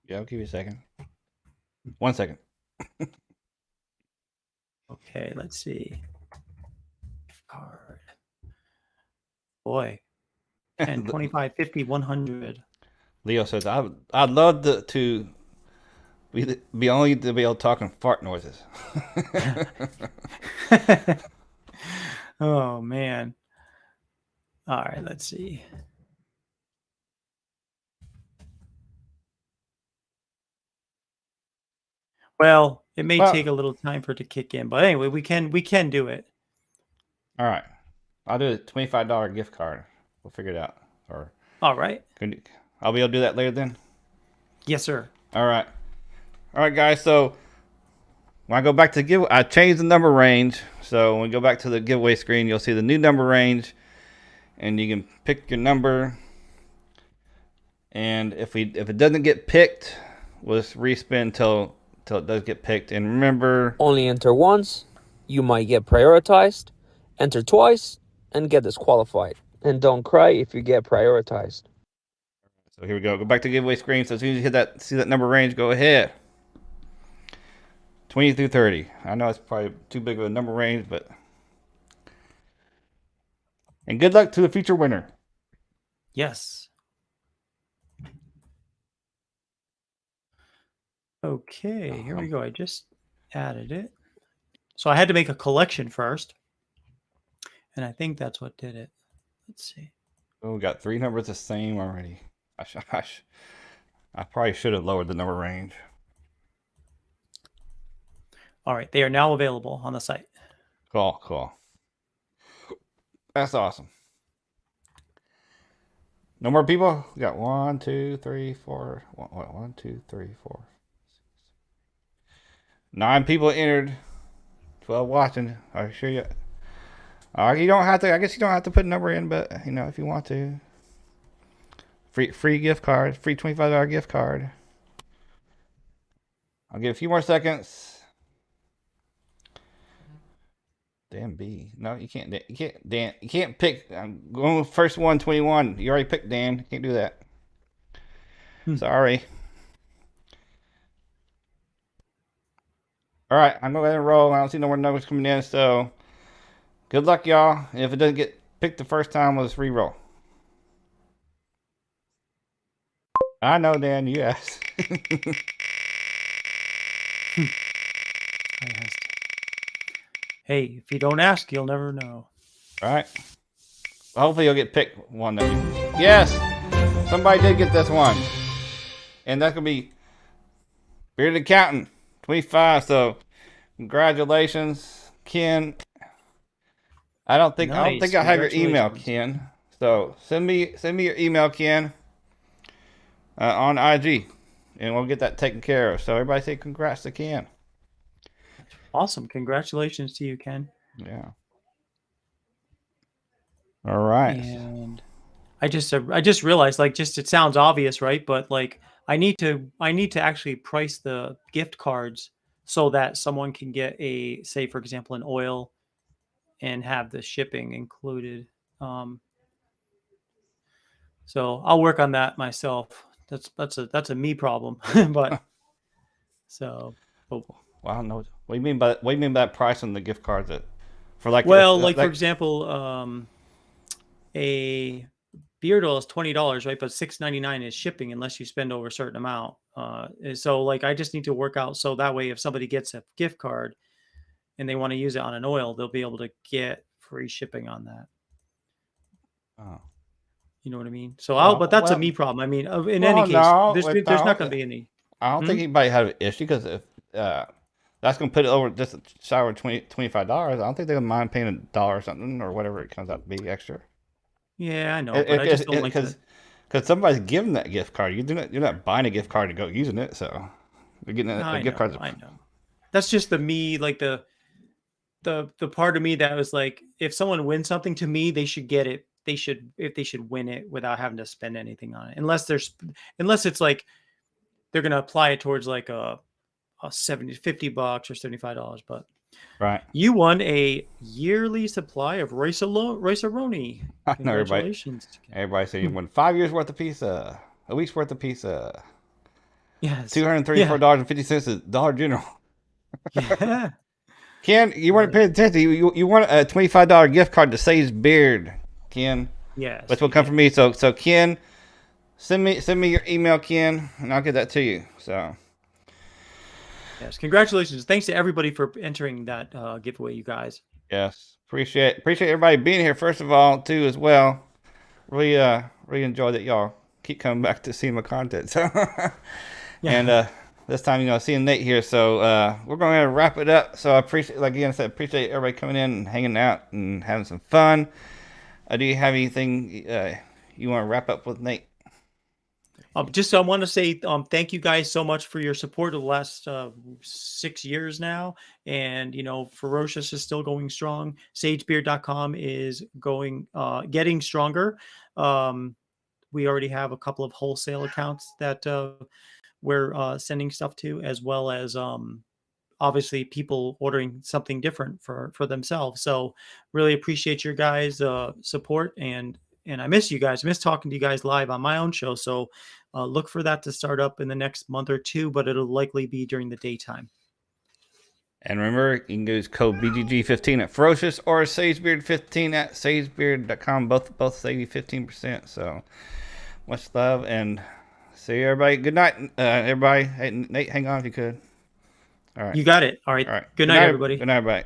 yeah, I'll give you a second. 1 second. Okay, let's see. Gift card. Boy. 10, 25, 50, 100. Leo says I'd love to be only to be able to talk in fart noises. Oh man. All right, let's see. Well, it may Well, take a little time for it to kick in, but anyway, we can do it. all right. I'll do a $25 gift card. We'll figure it out. Or All right. I'll be able to do that later then. Yes, sir. All right. All right, guys. So when I go back to the giveaway, I changed the number range. So when we go back to the giveaway screen, you'll see the new number range, and you can pick your number. And if it doesn't get picked, we'll just respin till it does get picked. And remember, only enter once, you might get prioritized. Enter twice and get disqualified. And don't cry if you get prioritized. so here we go. Go back to the giveaway screen. So as soon as you hit that, see that number range, go ahead. 20 through 30. I know it's probably too big of a number range, but. And good luck to the future winner. Yes. Okay, here we go. I just added it. So I had to make a collection first. And I think that's what did it. Let's see. Oh, we got 3 numbers the same already. I probably should have lowered the number range. All right, they are now available on the site. Cool. That's awesome. No more people? We got 1, 2, 3, 4. 1, 2, 3, 4. 9 people entered. 12 watching. Are you sure you? You don't have to. I guess you don't have to put a number in, but if you want to. Free gift card. Free $25 gift card. I'll give a few more seconds. Damn B. No, you can't. You can't. Dan. You can't pick. I'm going with first one. 21. You already picked Dan. You can't do that. Sorry. All right, I'm going to roll. I don't see no more numbers coming in, so good luck, y'all. And if it doesn't get picked the first time, we'll just re-roll. I know, Dan, you asked. Hey, if you don't ask, you'll never know. All right. Hopefully you'll get picked one. Yes! Somebody did get this one. And that's going to be Bearded Accountant. 25, so congratulations, Ken. I don't think I have your email, Ken. So send me your email, Ken, on IG, and we'll get that taken care of. So everybody say congrats to Ken. Awesome. Congratulations to you, Ken. Yeah. All right. And I just realized, like, it sounds obvious, right? But like, I need to actually price the gift cards so that someone can get say, for example, an oil and have the shipping included. So I'll work on that myself. That's a me problem, but so. Wow, no. What do you mean by that price on the gift cards for like? Well, like for example, a beard oil is $20, right? But $6.99 is shipping unless you spend over a certain amount. So like, I just need to work out so that way, if somebody gets a gift card and they want to use it on an oil, they'll be able to get free shipping on that. Oh. You know what I mean? So but that's a me problem. I mean, in any case, there's not going to be any. I don't think anybody had an issue because if that's going to put it over just shy of $25. I don't think they're going to mind paying $1 or something or whatever it comes out to be extra. Yeah, I know. But I just don't like because somebody's giving that gift card. You're not buying a gift card to go using it, so you're getting a gift card. I know. That's just the me, like the part of me that was like, if someone wins something to me, they should get it. They should win it without having to spend anything on it. Unless it's like they're gonna apply it towards like a $50 or $75, but right. You won a yearly supply of Rice-A-Roni. I know everybody said you won 5 years worth of pizza, a week's worth of pizza. Yes. $234.50 at Dollar General. Yeah. Ken, you weren't paying attention. You won a $25 gift card to Sagebeard, Ken. Yes. Which will come from me. So Ken, send me your email, Ken, and I'll get that to you. So. Yes, congratulations! Thanks to everybody for entering that giveaway, you guys. Yes, appreciate everybody being here. First of all, too, as well. Really enjoy that y'all keep coming back to see my content. So, yeah. And this time, seeing Nate here. So we're going to wrap it up. So I appreciate, like again I said, appreciate everybody coming in and hanging out and having some fun. Do you have anything you want to wrap up with, Nate? I want to say thank you guys so much for your support of the last 6 years now. And, Ferocious is still going strong. Sagebeard.com is getting stronger. We already have a couple of wholesale accounts that we're sending stuff to, as well as obviously people ordering something different for themselves. So really appreciate your guys' support, and I miss you guys. I miss talking to you guys live on my own show. So look for that to start up in the next month or two, but it'll likely be during the daytime. And remember, you can use code BGG15 at Ferocious or Sagebeard15 at Sagebeard.com. Both save you 15%. So much love, and see you, everybody. Good night, everybody. Hey, Nate, hang on if you could. All right. You got it. All right. Good night, everybody. Good night, everybody.